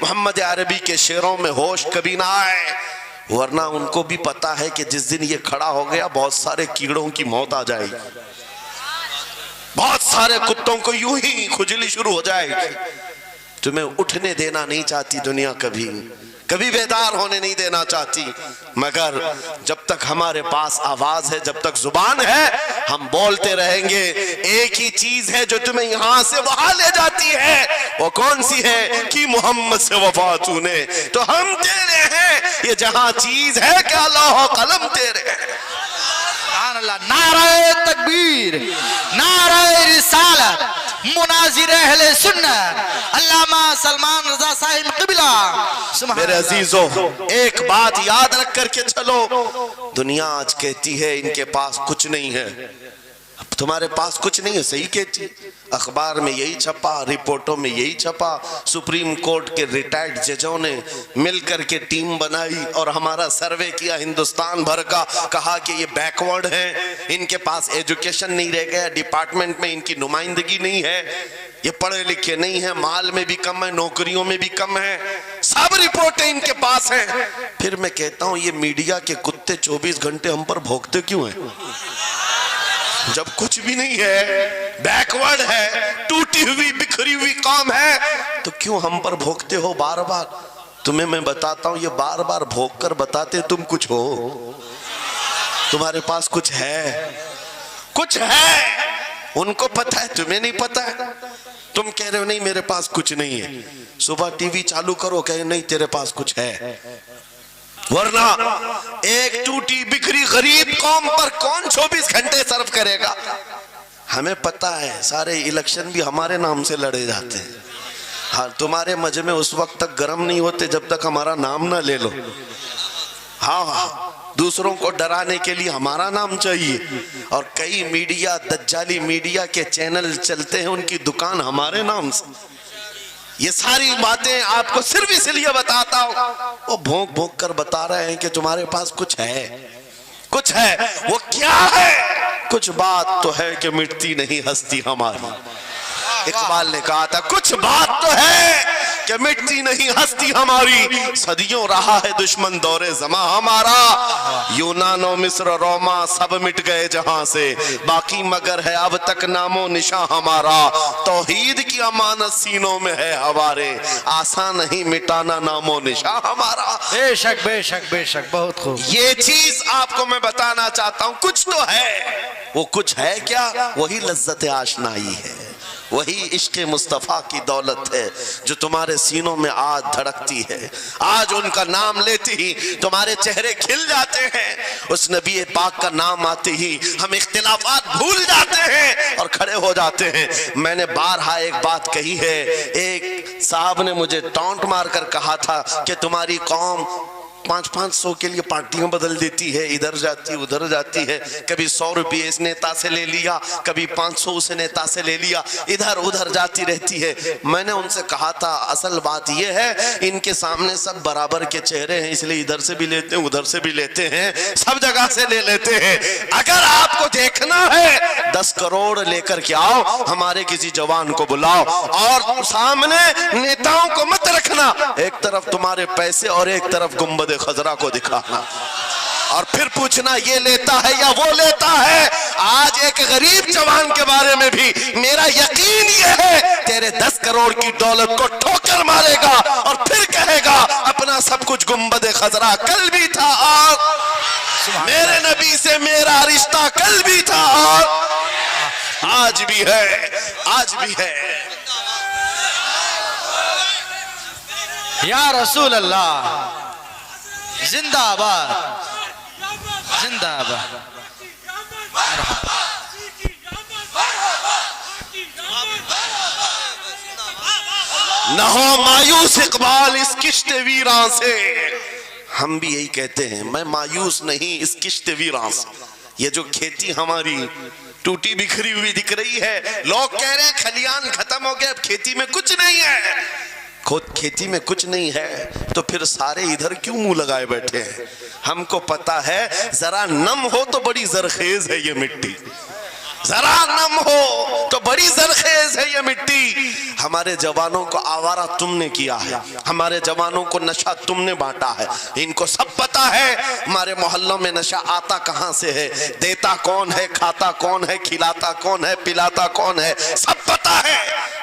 محمد عربی کے شعروں میں ہوش کبھی نہ آئے, ورنہ ان کو بھی پتا ہے کہ جس دن یہ کھڑا ہو گیا بہت سارے کیڑوں کی موت آ جائے گی, بہت سارے کتوں کو یوں ہی کھجلی شروع ہو جائے گی. تمہیں اٹھنے دینا نہیں چاہتی دنیا, کبھی کبھی بیدار ہونے نہیں دینا چاہتی, مگر جب تک ہمارے پاس آواز ہے, جب تک زبان ہے, ہم بولتے رہیں گے. ایک ہی چیز ہے جو تمہیں یہاں سے وہاں لے جاتی ہے, وہ کون سی ہے؟ کہ محمد سے وفا تو نے, تو ہم تیرے ہیں. یہ جہاں چیز ہے کہ اللہ و قلم تیرے ہیں. سبحان اللہ. نعرہ تکبیر, نعرہ رسالت, مناظر اہل سنت علامہ سلمان رضا صاحب قبلہ. میرے عزیزوں, ایک بات یاد رکھ کر کے چلو, دنیا آج کہتی ہے ان کے پاس کچھ نہیں ہے. تمہارے پاس کچھ نہیں ہے, صحیح کہتی, اخبار میں یہی چھپا, رپورٹوں میں یہی چھپا. سپریم کورٹ کے ریٹائرڈ ججوں نے مل کر کے ٹیم بنائی اور ہمارا سروے کیا ہندوستان بھر کا, کہا کہ یہ بیکورڈ ہیں, ان کے پاس ایجوکیشن نہیں رہ گیا, ڈپارٹمنٹ میں ان کی نمائندگی نہیں ہے, یہ پڑھے لکھے نہیں ہیں, مال میں بھی کم ہے, نوکریوں میں بھی کم ہے, سب رپورٹیں ان کے پاس ہیں. پھر میں کہتا ہوں یہ میڈیا کے کتے 24 گھنٹے ہم پر بھونکتے کیوں ہیں؟ جب کچھ بھی نہیں ہے, بیکورڈ ہے, ٹوٹی ہوئی بکھری ہوئی قوم ہے, تو کیوں ہم پر بھونکتے ہو بار بار؟ تمہیں میں بتاتا ہوں, یہ بار بار بھونک کر بتاتے تم کچھ ہو, تمہارے پاس کچھ ہے, کچھ ہے. ان کو پتہ ہے, تمہیں نہیں پتہ ہے. تم کہہ رہے ہو نہیں میرے پاس کچھ نہیں ہے, صبح ٹی وی چالو کرو, کہے نہیں تیرے پاس کچھ ہے. ورنہ ایک ٹوٹی بکھری غریب قوم پر کون 24 گھنٹے صرف کرے گا؟ ہمیں پتہ ہے سارے الیکشن بھی ہمارے نام سے لڑے جاتے ہیں. ہاں, تمہارے مجمع اس وقت تک گرم نہیں ہوتے جب تک ہمارا نام نہ لے لو. ہاں, دوسروں کو ڈرانے کے لیے ہمارا نام چاہیے, اور کئی میڈیا, دجالی میڈیا کے چینل چلتے ہیں, ان کی دکان ہمارے نام سے. یہ ساری باتیں آپ کو صرف اس لیے بتاتا ہوں, وہ بھونک بھونک کر بتا رہے ہیں کہ تمہارے پاس کچھ ہے, کچھ ہے. وہ کیا ہے؟ کچھ بات تو ہے کہ مٹتی نہیں ہستی ہماری. اقبال نے کہا تھا کچھ بات تو ہے کہ مٹتی نہیں ہستی ہماری، صدیوں رہا ہے دشمن دور زماں ہمارا، یونان و مصر روما سب مٹ گئے جہاں سے، باقی مگر ہے اب تک نام و نشاں ہمارا، توحید کی امانت سینوں میں ہے ہمارے، آسان نہیں مٹانا نام و نشاں ہمارا۔ بے شک بے شک بے شک، بہت خوب۔ یہ چیز آپ کو میں بتانا چاہتا ہوں، کچھ تو ہے، وہ کچھ ہے کیا؟ وہی لذت آشنائی ہے، وہی عشق مصطفیٰ کی دولت ہے جو تمہارے سینوں میں آج دھڑکتی ہے، آج ان کا نام لیتے ہی تمہارے چہرے کھل جاتے ہیں، اس نبی پاک کا نام آتے ہی ہم اختلافات بھول جاتے ہیں اور کھڑے ہو جاتے ہیں۔ میں نے بارہا ایک بات کہی ہے، ایک صاحب نے مجھے ٹونٹ مار کر کہا تھا کہ تمہاری قوم 500 کے لیے پارٹیاں بدل دیتی ہے، ادھر جاتی ادھر جاتی ہے، کبھی 100 روپے اس نیتا سے لے لیا، کبھی 500 اس نیتا سے لے لیا، ادھر ادھر جاتی رہتی ہے۔ میں نے ان سے کہا تھا اصل بات یہ ہے ان کے سامنے سب برابر کے چہرے ہیں، اس لیے ادھر سے بھی لیتے ہیں ادھر سے بھی لیتے ہیں، سب جگہ سے لے لیتے ہیں۔ اگر آپ کو دیکھنا ہے 10 کروڑ لے کر کے آؤ، ہمارے کسی جوان کو بلاؤ اور سامنے نیتاؤں کو مت رکھنا، ایک طرف تمہارے پیسے اور ایک طرف گنبد خضرا کو دکھانا، اور پھر پوچھنا یہ لیتا ہے یا وہ لیتا ہے۔ آج ایک غریب جوان کے بارے میں بھی میرا یقین یہ ہے تیرے 10 کروڑ کی دولت کو ٹھوکر مارے گا اور پھر کہے گا اپنا سب کچھ گنبد خضرا کل بھی تھا اور میرے نبی سے میرا رشتہ کل بھی تھا اور آج بھی ہے، آج بھی ہے۔ یا رسول اللہ زندہ آباد، زندہ آباد۔ نہ ہو مایوس اقبال اس کشت ویراں سے، ہم بھی یہی کہتے ہیں، میں مایوس نہیں اس کشت ویراں سے۔ یہ جو کھیتی ہماری ٹوٹی بکھری ہوئی دکھ رہی ہے، لوگ کہہ رہے ہیں کھلیان ختم ہو گئے، اب کھیتی میں کچھ نہیں ہے۔ خود کھیتی میں کچھ نہیں ہے تو پھر سارے ادھر کیوں منہ لگائے بیٹھے ہیں؟ ہم کو پتا ہے ذرا نم ہو تو بڑی زرخیز ہے یہ مٹی، ذرا نم ہو تو بڑی زرخیز ہے یہ مٹی۔ ہمارے جوانوں کو آوارہ تم نے کیا ہے، ہمارے جوانوں کو نشہ تم نے بانٹا ہے، ان کو سب پتا ہے ہمارے محلوں میں نشہ آتا کہاں سے ہے، دیتا کون ہے، کھاتا کون ہے، کھلاتا کون ہے، پلاتا کون ہے، سب پتا ہے۔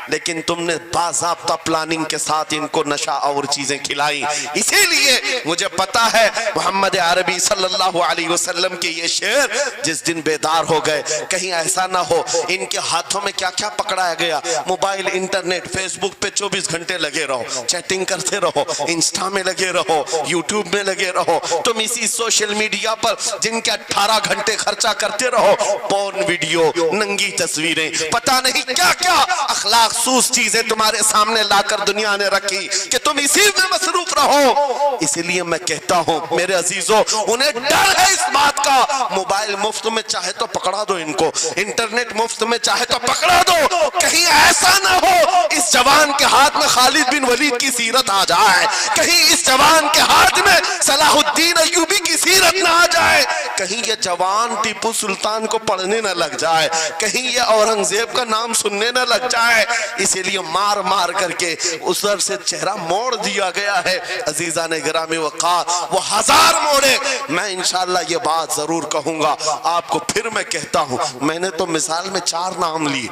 لیکن تم نے باضابطہ پلاننگ کے ساتھ ان کو نشہ اور چیزیں کھلائیں، اسی لیے مجھے پتا ہے محمد عربی صلی اللہ علیہ وسلم کے یہ شعر جس دن بیدار ہو گئے، کہیں ایسا نہ ہو ان کے ہاتھوں میں کیا کیا پکڑایا گیا، موبائل، انٹرنیٹ، فیس بک پہ 24 گھنٹے لگے رہو، چیٹنگ کرتے رہو، انسٹا میں لگے رہو، یوٹیوب میں لگے رہو، تم اسی سوشل میڈیا پر جن کے 18 گھنٹے خرچہ کرتے رہو، پورن ویڈیو، ننگی تصویریں، پتہ نہیں کیا کیا اخلاق سوز چیزیں تمہارے سامنے لا کر دنیا نے رکھی کہ تم اسی میں مصروف رہو۔ اسی لیے میں کہتا ہوں میرے عزیزوں، انہیں ڈر ہے اس بات کا، موبائل مفت میں چاہے تو پکڑا دو ان کو، انٹرنیٹ مفت میں چاہے تو پکڑا دو، کہیں ایسا نہ ہو اس جوان کے ہاتھ میں خالد بن ولید کی سیرت آ جائے، کہیں اس جوان کے ہاتھ میں صلاح الدین ایوبی کی سیرت نہ آ جائے، کہیں یہ جوان ٹیپو سلطان کو پڑھنے نہ لگ جائے، کہیں یہ اورنگزیب کا نام سننے نہ لگ جائے۔ اسی لیے مار مار کر کے اس در سے چہرہ موڑ دیا گیا ہے۔ عزیزان گرامی وقار وہ 1000 موڑے، میں انشاءاللہ یہ بات ضرور کہوں گا آپ کو، پھر میں کہتا ہوں میں نے تو مثال میں 4 نام لیے،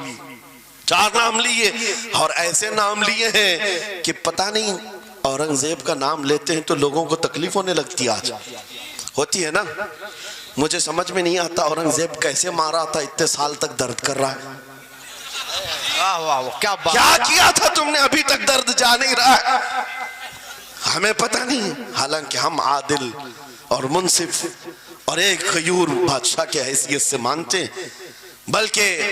4 نام لیے اور ایسے نام لیے ہیں کہ پتہ نہیں اورنگزیب کا نام لیتے ہیں تو لوگوں کو تکلیف ہونے لگتی آج ہوتی ہے نا۔ مجھے سمجھ میں نہیں آتا اورنگزیب کیسے مارا تھا، اتنے سال تک درد کر رہا ہے، کیا کیا تھا تم نے ابھی تک درد جا نہیں رہا ہے، ہمیں پتہ نہیں، حالانکہ ہم عادل اور منصف اور ایک غیور بادشاہ کے حیثیت سے مانتے ہیں، بلکہ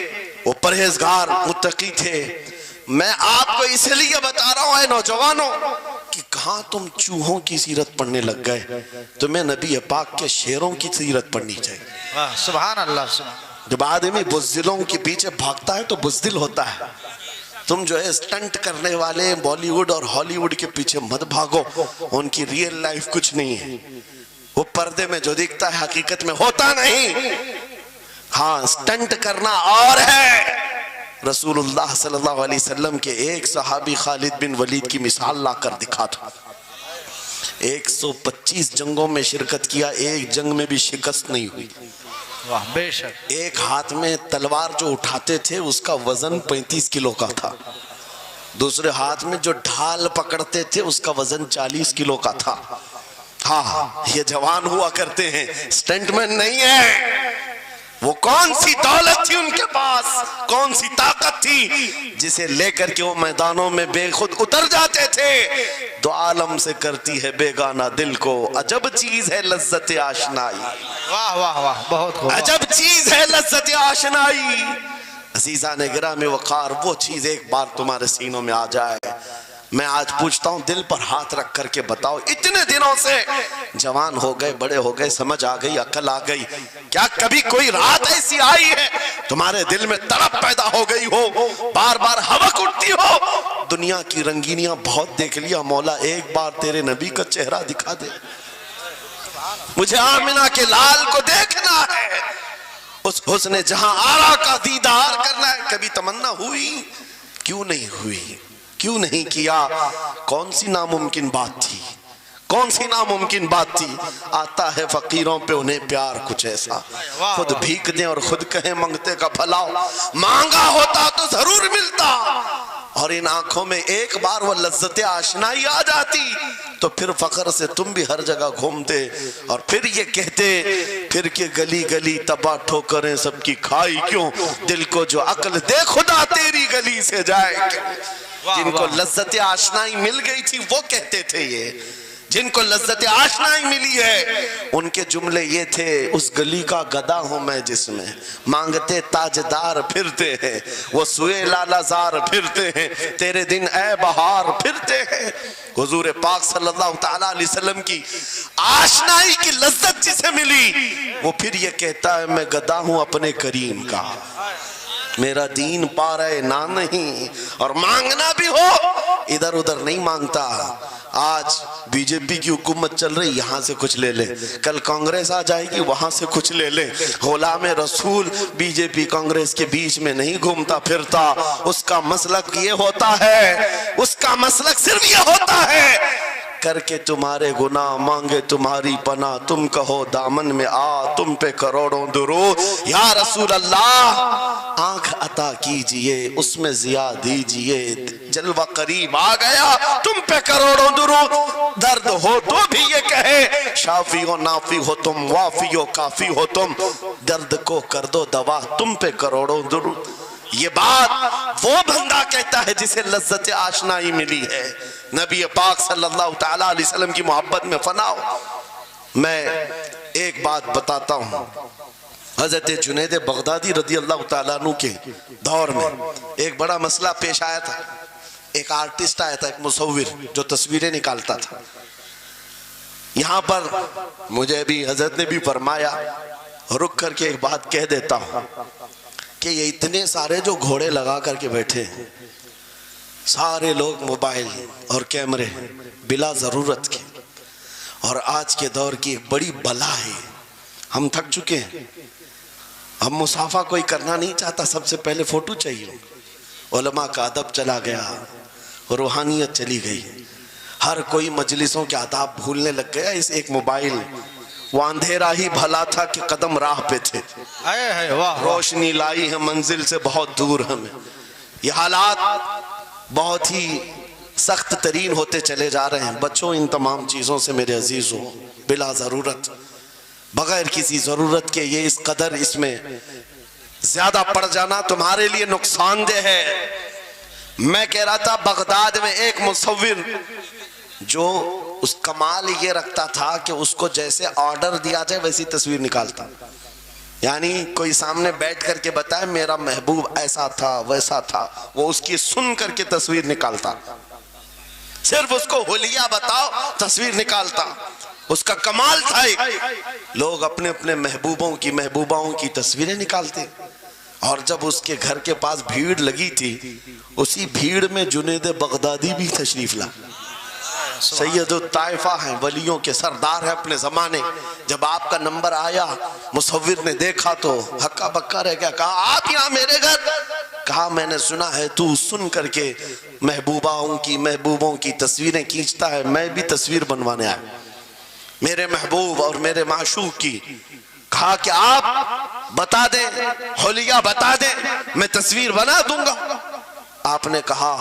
وہ پرہیزگار متقی تھے۔ میں آپ کو اس لیے بتا رہا ہوں اے نوجوانوں کہ کہاں تم چوہوں کی سیرت پڑھنے لگ گئے، تمہیں نبی پاک کے شیروں کی سیرت پڑھنی چاہیے۔ سبحان اللہ، سبحان اللہ۔ جب آدمی بزدلوں کے پیچھے بھاگتا ہے تو بزدل ہوتا ہے، تم جو ہے سٹنٹ کرنے والے بالی ووڈ اور ہالی ووڈ کے پیچھے مت بھاگو، ان کی ریئل لائف کچھ نہیں ہے، وہ پردے میں جو دکھتا ہے حقیقت میں ہوتا نہیں۔ ہاں سٹنٹ کرنا اور ہے، رسول اللہ صلی اللہ علیہ وسلم کے ایک صحابی خالد بن ولید کی مثال لا کر دکھا تھا. 125 جنگوں میں شرکت کیا, ایک جنگ میں بھی شکست نہیں ہوئی. واہ بے شک. ایک ہاتھ میں تلوار جو اٹھاتے تھے اس کا وزن 35 کلو کا تھا, دوسرے ہاتھ میں جو ڈھال پکڑتے تھے اس کا وزن 40 کلو کا تھا. ہاں یہ جوان ہوا کرتے ہیں, سٹنٹ مین نہیں ہے. وہ کون سی دولت تھی ان کے پاس, کون سی طاقت تھی جسے لے کر کے وہ میدانوں میں بے خود اتر جاتے تھے. دو عالم سے کرتی ہے بیگانہ دل کو, عجب چیز ہے لذت آشنائی. واہ واہ واہ بہت خوب. عجب چیز ہے لذت آشنائی. عزیزان گرامی وقار, وہ چیز ایک بار تمہارے سینوں میں آ جائے. میں آج پوچھتا ہوں, دل پر ہاتھ رکھ کر کے بتاؤ, اتنے دنوں سے جوان ہو گئے, بڑے ہو گئے, سمجھ آ گئی, عقل آ گئی, کیا کبھی کوئی رات ایسی آئی ہے تمہارے دل میں تڑپ پیدا ہو گئی ہو, بار بار ہمک اٹھتی ہو؟ دنیا کی رنگینیاں بہت دیکھ لیا, مولا ایک بار تیرے نبی کا چہرہ دکھا دے, مجھے آمنہ کے لال کو دیکھنا ہے, اس حسن جہاں آرا کا دیدار کرنا ہے. کبھی تمنا ہوئی؟ کیوں نہیں ہوئی, کیوں نہیں کیا؟ کون سی ناممکن بات تھی, کون سی ناممکن بات تھی؟ آتا ہے فقیروں پہ انہیں پیار کچھ ایسا, خود بھیک دیں اور خود کہیں منگتے کا بھلا, مانگا ہوتا تو ضرور ملتا. اور ان آنکھوں میں ایک بار وہ لذت آشنائی آ جاتی تو پھر فخر سے تم بھی ہر جگہ گھومتے, اور پھر یہ کہتے پھر کہ گلی گلی تباہ ٹھوکریں سب کی کھائی کیوں, دل کو جو عقل دے خدا تیری گلی سے جائے کیوں. جن کو لذت آشنائی مل گئی تھی وہ کہتے تھے, یہ جن کو لذت آشنائی ملی ہے ان کے جملے یہ تھے, اس گلی کا گدا ہوں میں جس میں مانگتے تاجدار پھرتے ہیں, وہ سوئے لالا زار پھرتے ہیں, تیرے دن اے بہار پھرتے ہیں. حضور پاک صلی اللہ تعالیٰ علیہ وسلم کی آشنائی کی لذت جسے ملی وہ پھر یہ کہتا ہے میں گدا ہوں اپنے کریم کا, میرا دین پا رہے نہ نہیں, اور مانگنا بھی ہو ادھر ادھر نہیں مانگتا. آج بی جے پی کی حکومت چل رہی, یہاں سے کچھ لے لے, کل کانگریس آ جائے گی وہاں سے کچھ لے لے. غلام رسول بی جے پی کانگریس کے بیچ میں نہیں گھومتا پھرتا, اس کا مسلک یہ ہوتا ہے, اس کا مسلک صرف یہ ہوتا ہے, کر کے تمہارے گناہ مانگے تمہاری پناہ, تم کہو دامن میں آ تم پہ کروڑوں درود. یا رسول اللہ آنکھ عطا کیجئے اس میں ضیاء دیجئے, جلوہ قریب آ گیا تم پہ کروڑوں درود. درد ہو تو بھی یہ کہے شافی و نافی ہو تم, وافی و کافی ہو تم, درد کو کر دو دوا تم پہ کروڑوں درود. یہ بات وہ بندہ کہتا ہے جسے لذت آشنائی ملی ہے, نبی پاک صلی اللہ تعالیٰ علیہ وسلم کی محبت میں فنا ہو. میں ایک بات بتاتا ہوں, حضرت جنید بغدادی رضی اللہ تعالیٰ عنہ کے دور میں ایک بڑا مسئلہ پیش آیا تھا. ایک آرٹسٹ آیا تھا, ایک مصور جو تصویریں نکالتا تھا. یہاں پر مجھے بھی حضرت نے بھی فرمایا, رک کر کے ایک بات کہہ دیتا ہوں کہ یہ اتنے سارے جو گھوڑے لگا کر کے بیٹھے ہیں, سارے لوگ موبائل اور کیمرے بلا ضرورت کے, اور آج کے دور کی ایک بڑی بلا ہے. ہم تھک چکے ہیں, ہم مصافحہ کوئی کرنا نہیں چاہتا, سب سے پہلے فوٹو چاہیے. علماء کا ادب چلا گیا, روحانیت چلی گئی, ہر کوئی مجلسوں کے آداب بھولنے لگ گیا. اس ایک موبائل, وہ اندھیرا ہی بھلا تھا کہ قدم راہ پہ تھے, روشنی لائی ہے منزل سے بہت دور ہمیں. یہ حالات بہت ہی سخت ترین ہوتے چلے جا رہے ہیں. بچوں ان تمام چیزوں سے میرے عزیزوں, بلا ضرورت, بغیر کسی ضرورت کے یہ اس قدر اس میں زیادہ پڑ جانا تمہارے لیے نقصان دہ ہے. میں کہہ رہا تھا بغداد میں ایک مصور جو اس کمال یہ رکھتا تھا کہ اس کو جیسے آرڈر دیا جائے ویسی تصویر نکالتا. یعنی کوئی سامنے بیٹھ کر کے بتائے میرا محبوب ایسا تھا ویسا تھا, وہ اس کی سن کر کے تصویر نکالتا. صرف اس کو حلیہ بتاؤ تصویر نکالتا. اس کا کمال تھا. لوگ اپنے اپنے محبوبوں کی محبوباؤں کی تصویریں نکالتے, اور جب اس کے گھر کے پاس بھیڑ لگی تھی, اسی بھیڑ میں جنید بغدادی بھی تشریف لا. سید الطائفہ ہیں، ولیوں کے سردار ہیں اپنے زمانے. جب آپ کا نمبر آیا مصور نے دیکھا تو ہکا بکا رہ گیا. کہا آپ یہاں میرے گھر؟ کہا میں نے سنا ہے تو سن کر کے محبوبوں کی تصویریں کھینچتا ہے، میں بھی تصویر بنوانے آیا میرے محبوب اور میرے معشوق کی. کہا کہ آپ بتا دیں، حلیہ بتا دیں، میں تصویر بنا دوں گا. آپ نے کہا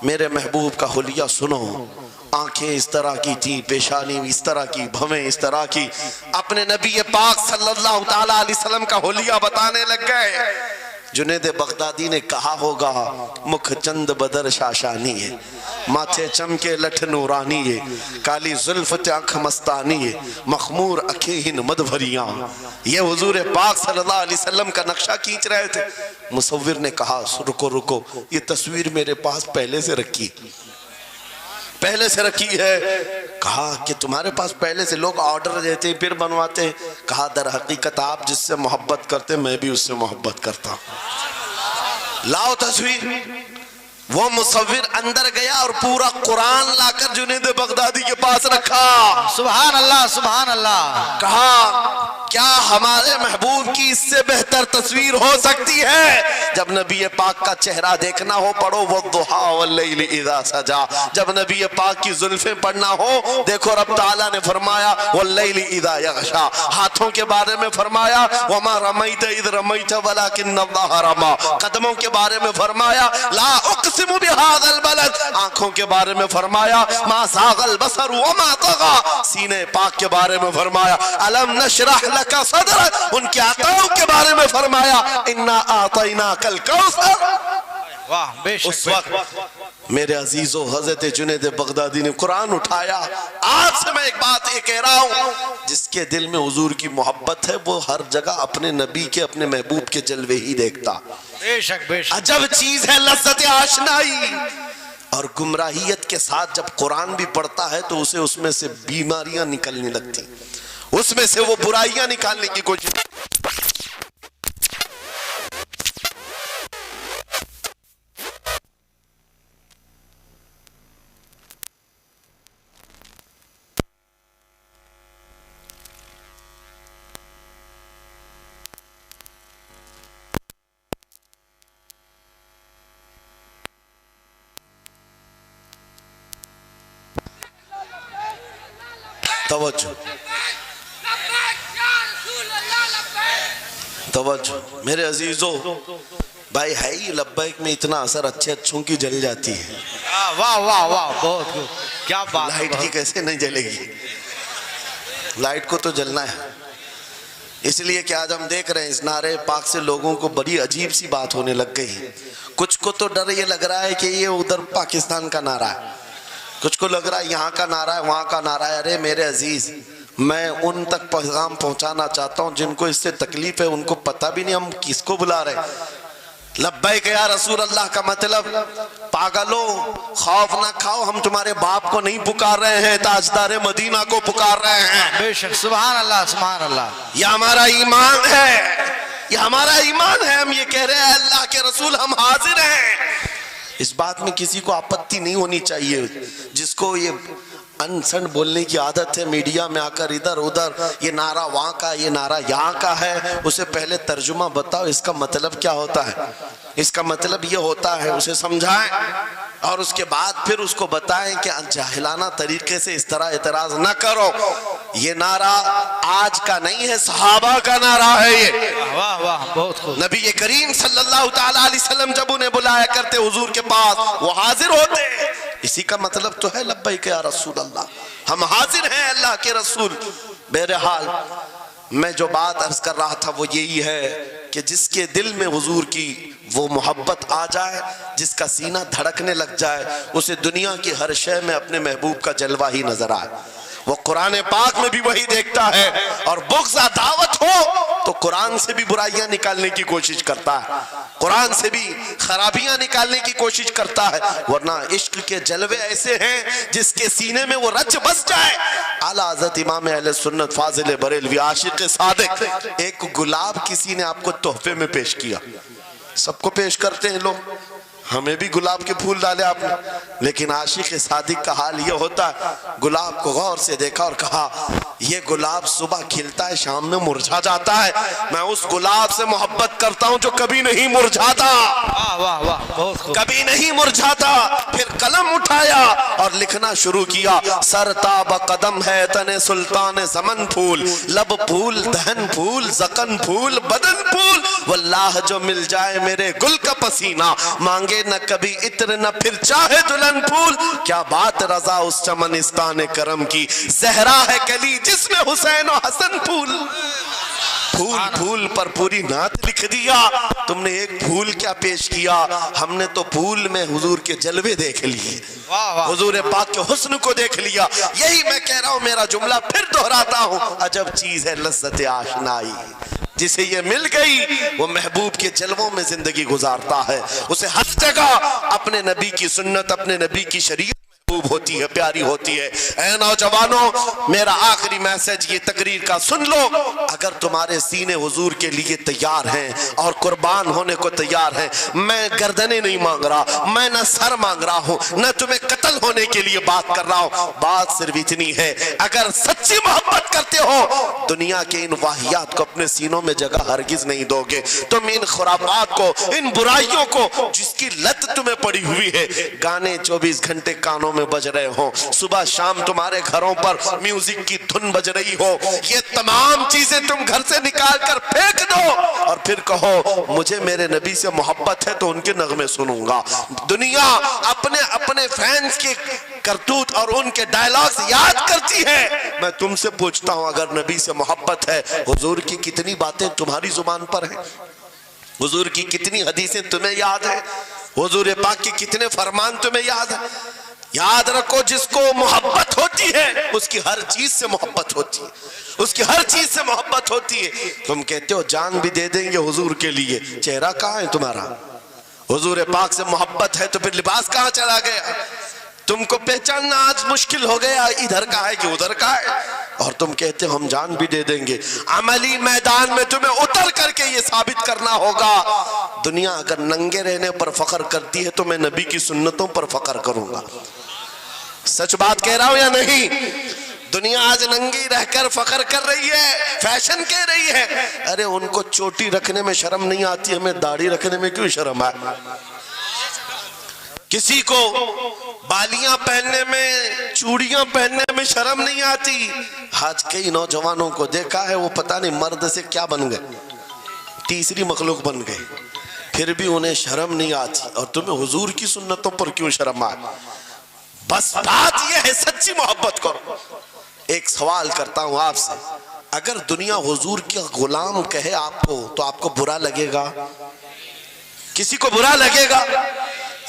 میرے محبوب کا حلیہ سنو. آنکھیں اس طرح کی تھی، پیشانی اس طرح کی، بھویں اس طرح کی. اپنے نبی پاک صلی اللہ تعالیٰ علیہ وسلم کا حلیہ بتانے لگ گئے. جنید بغدادی نے کہا ہوگا مکھ چند بدر شاشانی ہے، ماتھے چمکے لٹھ نورانی ہے، کالی زلفت آنکھ مستانی ہے، مخمور اکھیں مد بھریاں. یہ حضور پاک صلی اللہ علیہ وسلم کا نقشہ کھینچ رہے تھے. مصور نے کہا رکو رکو، یہ تصویر میرے پاس پہلے سے رکھی ہے. کہا کہ تمہارے پاس پہلے سے لوگ آرڈر دیتے ہیں پھر بنواتے ہیں؟ کہا در حقیقت آپ جس سے محبت کرتے میں بھی اس سے محبت کرتا ہوں، لاؤ تصویر. وہ مصور اندر گیا اور پورا قرآن لا کر جنید بغدادی کے پاس رکھا. سبحان اللہ سبحان اللہ. کہا کیا ہمارے محبوب کی اس سے بہتر تصویر ہو سکتی ہے؟ جب نبی پاک کا چہرہ دیکھنا ہو پڑھو والضحیٰ واللیل اذا سجا. جب نبی پاک کی زلفیں پڑھنا ہو دیکھو رب تعالیٰ نے فرمایا واللیل اذا یغشا. ہاتھوں کے بارے میں فرمایا وما رمیت اذ رمیت ولکن اللہ رما. قدموں کے بارے میں فرمایا لا اقسم بهذا البلد. آنکھوں کے بارے میں فرمایا ما زاغ البصر وما طغى. سینے پاک کے بارے میں فرمایا الم نشرح لك صدرك. ان کے عطاؤں کے بارے میں فرمایا انا اعطیناک الکوثر. واہ بے شک. اس وقت میرے عزیزو حضرت جنید بغدادی نے قرآن اٹھایا. آج سے میں ایک بات یہ کہہ رہا ہوں، جس کے دل میں حضور کی محبت ہے وہ ہر جگہ اپنے نبی کے اپنے محبوب کے جلوے ہی دیکھتا. بے شک بے شک. عجب چیز ہے لذت آشنائی. اور گمراہیت کے ساتھ جب قرآن بھی پڑھتا ہے تو اسے اس میں سے بیماریاں نکلنے لگتی، اس میں سے وہ برائیاں نکالنے کی کوشش. توجہ میرے عزیزو. بھائی ہے ہی لبیک میں اتنا اثر اچھے اچھوں کی جل جاتی ہے. واہ واہ واہ بہت کیا بات. لائٹ کی کیسے نہیں جلے گی؟ لائٹ کو تو جلنا ہے. اس لیے کہ آج ہم دیکھ رہے ہیں اس نعرے پاک سے لوگوں کو بڑی عجیب سی بات ہونے لگ گئی. کچھ کو تو ڈر یہ لگ رہا ہے کہ یہ ادھر پاکستان کا نعرہ ہے، کچھ کو لگ رہا ہے یہاں کا نعرہ ہے وہاں کا نعرہ ہے. ارے میرے عزیز میں ان تک پیغام پہنچانا چاہتا ہوں جن کو اس سے تکلیف ہے، ان کو پتہ بھی نہیں ہم کس کو بلا رہے ہیں. لبیک یا رسول اللہ کا مطلب پاگلو خوف نہ کھاؤ، ہم تمہارے باپ کو نہیں پکار رہے ہیں، تاجدار مدینہ کو پکار رہے ہیں. بے شک سبحان اللہ سبحان اللہ. یہ ہمارا ایمان ہے، یہ ہمارا ایمان ہے. ہم یہ کہہ رہے ہیں اللہ کے رسول ہم حاضر ہیں. اس بات میں کسی کو آپتی نہیں ہونی چاہیے. جس کو یہ انسن بولنے کی عادت ہے میڈیا میں آ کر ادھر ادھر یہ نعرہ وہاں کا یہ نعرہ یہاں کا ہے، اسے پہلے ترجمہ بتاؤ اس کا مطلب کیا ہوتا ہے. اس کا مطلب یہ ہوتا ہے اسے سمجھائیں اور اس کے بعد پھر اس کو بتائیں کہ جاہلانہ طریقے سے اس طرح اعتراض نہ کرو. یہ نعرہ آج کا نہیں ہے، صحابہ کا نعرہ ہے. یہ واہ واہ بہت خوب. نبی کریم صلی اللہ تعالیٰ علیہ وسلم جب انہیں بلایا کرتے حضور کے پاس وہ حاضر ہوتے. اسی کا مطلب تو ہے لبیک یا رسول اللہ، ہم حاضر ہیں اللہ کے رسول. بہرحال میں جو بات عرض کر رہا تھا وہ یہی ہے کہ جس کے دل میں حضور کی وہ محبت آ جائے، جس کا سینہ دھڑکنے لگ جائے، اسے دنیا کی ہر شے میں اپنے محبوب کا جلوہ ہی نظر آئے. وہ قرآن پاک میں بھی وہی دیکھتا ہے. اور بغض دعوت ہو تو قرآن سے بھی برائیاں نکالنے کی کوشش کرتا ہے، قرآن سے بھی خرابیاں نکالنے کی کوشش کرتا ہے. ورنہ عشق کے جلوے ایسے ہیں جس کے سینے میں وہ رچ بس جائے. اعلیٰ حضرت امام اہل سنت فاضل بریلوی عاشق صادق، ایک گلاب کسی نے آپ کو تحفے میں پیش کیا. سب کو پیش کرتے ہیں لوگ، ہمیں بھی گلاب کے پھول ڈالے آپ نے، لیکن عاشق صادق کا حال یہ ہوتا ہے، گلاب کو غور سے دیکھا اور کہا یہ گلاب صبح کھلتا ہے شام میں مرجھا جاتا ہے، میں اس گلاب سے محبت کرتا ہوں جو کبھی نہیں مرجھاتا، واہ واہ واہ بہت خوب. کبھی نہیں مرجھاتا. پھر قلم اٹھایا اور لکھنا شروع کیا. سر تاب قدم ہے تن سلطان زمن پھول، لب پھول دہن پھول زقن پھول بدن پھول، واللہ جو مل جائے میرے گل کا پسینہ، مانگے نہ کبھی عطر نہ پھر چاہے دلہن پھول. کیا بات رضا اس چمنستان کرم کی، زہرا ہے کلی جس میں حسین و حسن پھول. پھول پھول پر پوری نعت لکھ دیا. تم نے ایک پھول کیا پیش کیا، ہم نے تو پھول میں حضور کے جلوے دیکھ لیے، واہ واہ. حضور پاک کے حسن کو دیکھ لیا. یہی میں کہہ رہا ہوں، میرا جملہ پھر دہراتا ہوں، عجب چیز ہے لذت آشنائی. جسے یہ مل گئی وہ محبوب کے جلووں میں زندگی گزارتا ہے، اسے ہر جگہ اپنے نبی کی سنت اپنے نبی کی شریعت محبوب ہوتی ہے، پیاری ہوتی ہے. اے نوجوانوں، میرا آخری میسج یہ تقریر کا سن لو. اگر تمہارے سینے حضور کے لیے تیار ہیں اور قربان ہونے کو تیار ہیں، میں گردنیں نہیں مانگ رہا، میں نہ سر مانگ رہا ہوں، نہ تمہیں قتل ہونے کے لیے بات کر رہا ہوں. بات صرف اتنی ہے، اگر سچی محبت کرتے ہو دنیا کے ان واہیات کو اپنے سینوں میں جگہ ہرگز نہیں دو گے. تم ان خرافات کو، ان برائیوں کو جس کی لت تمہیں پڑی ہوئی ہے، گانے 24 گھنٹے کانوں میں بج رہے ہوں، صبح شام تمہارے گھروں پر میوزک کی دھن بج رہی ہو، یہ تمام چیزیں تم گھر سے نکال کر پھینک دو اور پھر کہو مجھے میرے نبی سے محبت ہے تو ان کے نغمے سنوں گا. دنیا اپنے فینس کے کرتوت اور ان کے ڈائلاگز یاد کرتی ہے. میں تم سے پوچھتا ہوں، اگر نبی سے محبت ہے، حضور کی کتنی باتیں تمہاری زبان پر ہیں، حضور کی کتنی حدیثیں تمہیں یاد ہیں، حضور پاک کے کتنے فرمان تمہیں یاد ہیں. یاد رکھو، جس کو محبت ہوتی ہے اس کی ہر چیز سے محبت ہوتی ہے، اس کی ہر چیز سے محبت ہوتی ہے. تم کہتے ہو جان بھی دے دیں گے حضور کے لیے، چہرہ کہاں ہے تمہارا؟ حضور پاک سے محبت ہے تو پھر لباس کہاں چلا گیا؟ تم کو پہچاننا آج مشکل ہو گیا، ادھر کا ہے کہ ادھر کا ہے، اور تم کہتے ہم جان بھی دے دیں گے. عملی میدان میں تمہیں اتر کر کے یہ ثابت کرنا ہوگا. دنیا اگر ننگے رہنے پر فخر کرتی ہے تو میں نبی کی سنتوں پر فخر کروں گا. سچ بات کہہ رہا ہوں یا نہیں؟ دنیا آج ننگی رہ کر فخر کر رہی ہے، فیشن کہہ رہی ہے. ارے ان کو چوٹی رکھنے میں شرم نہیں آتی، ہمیں داڑھی رکھنے میں کیوں شرم ہے؟ کسی کو بالیاں پہننے میں، چوڑیاں پہننے میں شرم نہیں آتی. آج کئی نوجوانوں کو دیکھا ہے، وہ پتہ نہیں مرد سے کیا بن گئے، تیسری مخلوق بن گئے، پھر بھی انہیں شرم نہیں آتی. اور تمہیں حضور کی سنتوں پر کیوں شرم آئے؟ بس بات یہ ہے، سچی محبت کرو. ایک سوال کرتا ہوں آپ سے، اگر دنیا حضور کا غلام کہے آپ کو تو آپ کو برا لگے گا؟ کسی کو برا لگے گا؟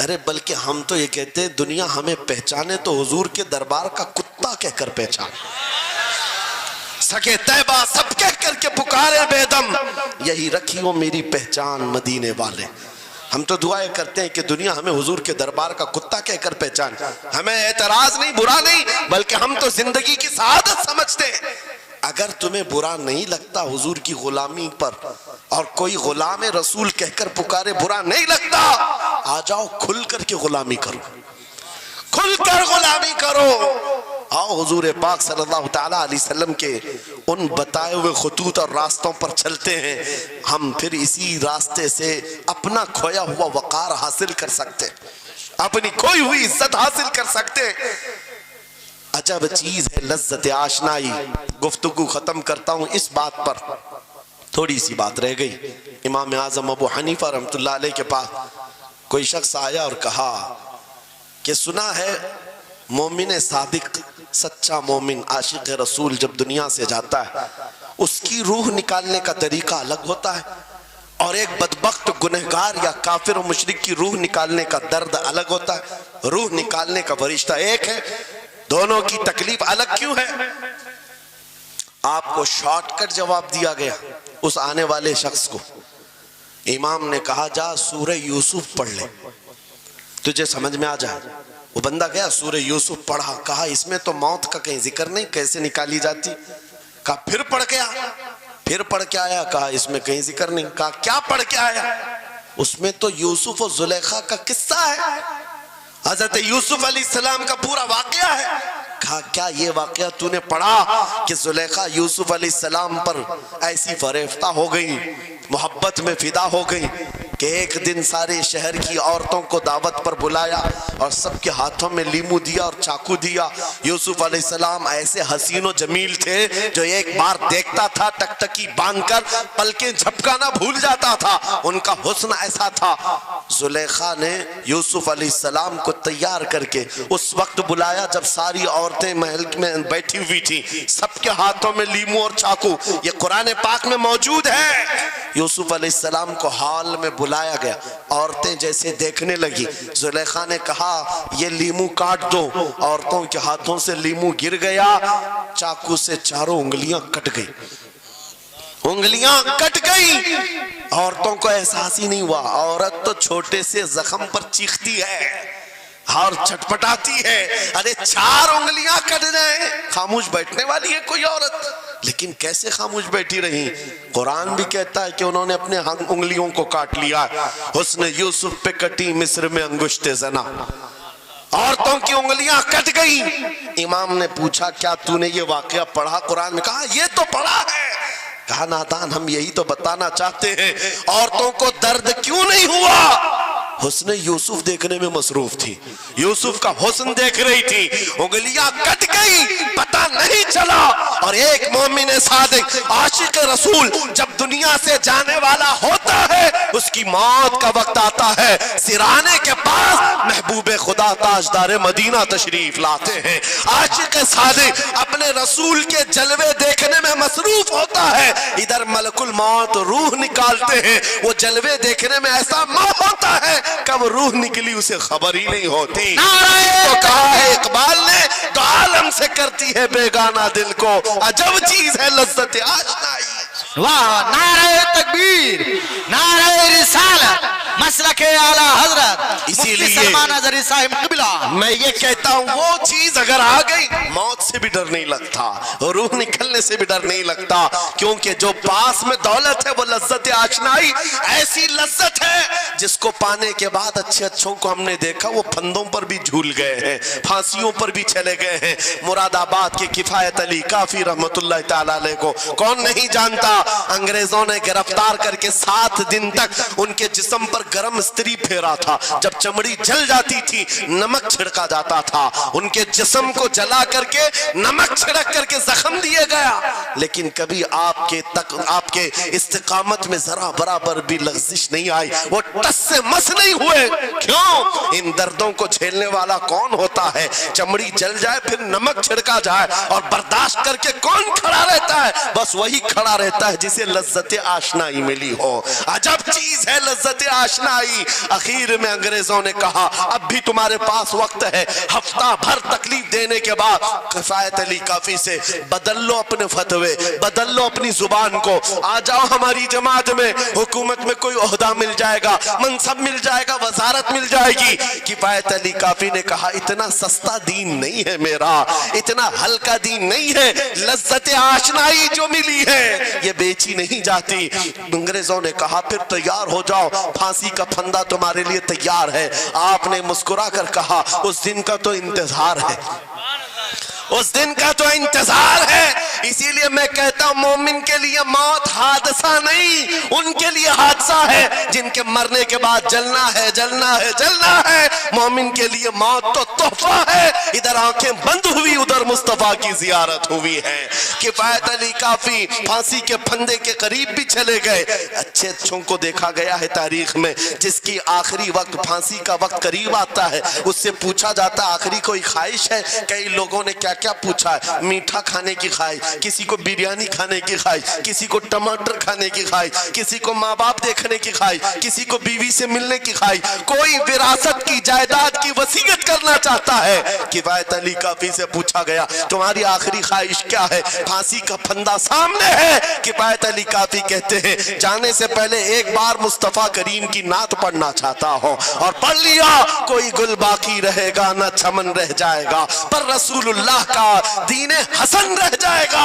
ارے بلکہ ہم تو یہ کہتے ہیں دنیا ہمیں پہچانے تو حضور کے دربار کا کتا کہہ کر پہچانے. سکے طیبہ سب کہہ کر کے پکارے بے دم، یہی رکھی ہو میری پہچان مدینے والے. ہم تو دعائیں کرتے ہیں کہ دنیا ہمیں حضور کے دربار کا کتا کہہ کر پہچان. ہمیں اعتراض نہیں، برا نہیں، بلکہ ہم تو زندگی کی سعادت سمجھتے ہیں. اگر تمہیں برا نہیں لگتا حضور کی غلامی پر، اور کوئی غلام رسول کہہ کر پکارے برا نہیں لگتا، آ جاؤ کھل کر کے غلامی کرو، کھل کر غلامی کرو. آؤ حضور پاک صلی اللہ تعالیٰ علیہ وسلم کے ان بتائے ہوئے خطوط اور راستوں پر چلتے ہیں. ہم پھر اسی راستے سے اپنا کھویا ہوا وقار حاصل کر سکتے، اپنی کھوئی ہوئی عزت حاصل کر سکتے. عجب چیز ہے لذت آشنائی. گفتگو ختم کرتا ہوں اس بات پر، تھوڑی سی بات رہ گئی. امام اعظم ابو حنیفہ رحمۃ اللہ علیہ کے پاس کوئی شخص آیا اور کہا کہ سنا ہے مومن صادق، سچا مومن عاشق رسول جب دنیا سے جاتا ہے اس کی روح نکالنے کا طریقہ الگ ہوتا ہے، اور ایک بدبخت گنہگار یا کافر و مشرک کی روح نکالنے کا درد الگ ہوتا ہے. روح نکالنے کا فرشتہ ایک ہے، دونوں کی تکلیف الگ کیوں ہے؟ آپ کو شارٹ کٹ جواب دیا گیا اس آنے والے شخص کو. امام نے کہا جا سورہ یوسف پڑھ لے، تجھے سمجھ میں آ جائے. وہ بندہ گیا سورہ یوسف پڑھا، کہا اس میں تو موت کا کہیں ذکر نہیں، کیسے نکالی جاتی؟ کہا پھر پڑھ کے آیا، پھر پڑھ کے آیا، کہا اس میں کہیں ذکر نہیں. کہا کیا پڑھ کے آیا؟ اس میں تو یوسف و زلیخا کا قصہ ہے، حضرت یوسف علیہ السلام کا پورا واقعہ ہے۔ کہا کیا یہ واقعہ تو نے پڑھا کہ زلیخا یوسف علیہ السلام پر ایسی فریفتہ ہو گئی، محبت میں فدا ہو گئی کہ ایک دن سارے شہر کی عورتوں کو دعوت پر بلایا اور سب کے ہاتھوں میں لیمو دیا اور چاقو دیا۔ یوسف علیہ السلام ایسے حسین و جمیل تھے جو ایک بار دیکھتا تھا ٹکٹکی باندھ کر پلکیں جھپکانا بھول جاتا تھا، ان کا حسن ایسا تھا۔ زلیخا نے یوسف علیہ السلام کو تیار کر کے اس وقت بلایا جب ساری عورتیں محل میں بیٹھی ہوئی تھی، سب کے ہاتھوں میں لیمو اور چاقو، یہ قرآن پاک میں موجود ہے۔ یوسف علیہ السلام کو ہال میں بلایا گیا، عورتیں جیسے دیکھنے لگی، زلیخا نے کہا یہ لیمو کاٹ دو، عورتوں کے ہاتھوں سے لیمو گر گیا، چاقو سے چاروں انگلیاں کٹ گئی، انگلیاں کٹ گئی، عورتوں کو احساس ہی نہیں ہوا۔ عورت تو چھوٹے سے زخم پر چیختی ہے اور چھٹپٹاتی ہے، ارے 4 انگلیاں کٹ جائیں، خاموش بیٹھنے والی ہے کوئی عورت؟ لیکن کیسے خاموش بیٹھی رہی؟ قرآن بھی کہتا ہے کہ انہوں نے اپنے انگلیوں کو کاٹ لیا۔ حسن یوسف پہ کٹی مصر میں انگشت زنا، عورتوں کی انگلیاں کٹ گئی۔ امام نے پوچھا کیا تو نے یہ واقعہ پڑھا قرآن میں؟ کہا یہ تو پڑھا ہے۔ کہا نادان ہم یہی تو بتانا چاہتے ہیں، عورتوں کو درد کیوں نہیں ہوا؟ حسن یوسف دیکھنے میں مصروف تھی، یوسف کا حسن دیکھ رہی تھی، انگلیاں کٹ گئی، پتہ نہیں چلا۔ اور ایک مومن صادق عاشق رسول جب دنیا سے جانے والا ہوتا ہے، اس کی موت کا وقت آتا ہے، سرانے کے پاس محبوب خدا تاجدار مدینہ تشریف لاتے ہیں۔ عاشق صادق اپنے رسول کے جلوے دیکھنے میں مصروف ہوتا ہے، ادھر ملک الموت روح نکالتے ہیں، وہ جلوے دیکھنے میں ایسا موہ ہوتا ہے کب روح نکلی اسے خبر ہی نہیں ہوتی۔ تو کہا ہے اقبال نے تو عالم سے کرتی ہے بیگانہ دل کو، عجب چیز ہے لذت آشنائی۔ واہ، نعرہ تکبیر، نعرہ رسالت، مسلک اعلی حضرت اسی مفتی لیے سلمان اظہری صاحب قبلہ۔ میں یہ کہتا ہوں وہ چیز اگر آ گئی موت سے بھی ڈر نہیں لگتا، روح نکلنے سے بھی ڈر نہیں لگتا، کیونکہ جو پاس میں دولت ہے وہ لذت آشنائی ایسی لذت ہے جس کو پانے کے بعد اچھے اچھوں کو ہم نے دیکھا وہ پھندوں پر بھی جھول گئے ہیں، پھانسیوں پر بھی چلے گئے ہیں۔ مراد آباد کے کفایت علی کافی رحمت اللہ تعالیٰ علیہ کو کون نہیں جانتا؟ انگریزوں نے گرفتار کر کے 7 دن تک ان کے جسم پر گرم استری پھیرا تھا، جب چمڑی جل جاتی تھی نمک چھڑکا جاتا تھا، ان کے جسم کو جلا کر کے نمک چھڑک کر کے زخم دیے گیا، لیکن کبھی آپ کے استقامت میں ذرا برابر بھی لغزش نہیں آئی، وہ ٹس سے مس نہیں ہوئے۔ کیوں؟ ان دردوں کو جھیلنے والا کون ہوتا ہے؟ چمڑی جل جائے پھر نمک چھڑکا جائے اور برداشت کر کے کون کھڑا رہتا ہے؟ بس وہی کھڑا رہتا ہے جسے لذت آشنائی ملی ہو۔ عجب چیز ہے لذت آشنائی۔ اخیر میں انگریزوں نے کہا اب بھی تمہارے پاس وقت ہے، ہفتہ بھر تکلیف دینے کے بعد کفایت علی کافی سے بدل لو اپنے فتوے، بدل لو اپنی زبان کو، آ جاؤ ہماری جماعت میں، حکومت میں کوئی عہدہ مل جائے گا، منصب مل جائے گا، وزارت مل جائے گی۔ کفایت علی کافی نے کہا اتنا سستا دین نہیں ہے میرا، اتنا ہلکا دین نہیں ہے، لذت آشنائی جو ملی ہے یہ بیچی نہیں جاتی۔ انگریزوں نے کہا پھر تیار ہو جاؤ، پھانسی کا پھندا تمہارے لیے تیار ہے۔ آپ نے مسکرا کر کہا اس دن کا تو انتظار ہے، اس دن کا تو انتظار ہے۔ اسی لیے میں کہتا ہوں مومن کے لیے موت حادثہ نہیں، ان کے لیے حادثہ ہے جن کے مرنے کے بعد جلنا ہے جلنا ہے جلنا ہے۔ مومن کے لیے موت تو تحفہ ہے، ادھر آنکھیں بند ہوئی ادھر مصطفیٰ کی زیارت ہوئی ہے۔ کفایت علی کافی پھانسی کے پھندے کے قریب بھی چلے گئے۔ اچھے اچھوں کو دیکھا گیا ہے تاریخ میں، جس کی آخری وقت پھانسی کا وقت قریب آتا ہے اس سے پوچھا جاتا آخری کوئی خواہش ہے؟ کئی لوگوں نے کیا کیا پوچھا ہے، میٹھا کھانے کی خواہش، کسی کو بریانی کھانے کی خواہش، کسی کو ٹماٹر کھانے کی خواہش، کسی کو ماں باپ دیکھنے کی خواہش، کسی کو بیوی سے ملنے کی خواہش، کوئی وراثت کی جائیداد کی وصیت کرنا چاہتا ہے۔ کفایت علی کافی سے پوچھا گیا تمہاری آخری خواہش کیا ہے؟ پھانسی کا پھندا سامنے ہے۔ کفایت علی کافی کہتے ہیں جانے سے پہلے ایک بار مصطفیٰ کریم کی نعت پڑھنا چاہتا ہوں، اور پڑھ لیا کوئی گل باقی رہے گا نہ چمن رہ جائے گا، پر رسول اللہ کا دین حسن رہ جائے گا۔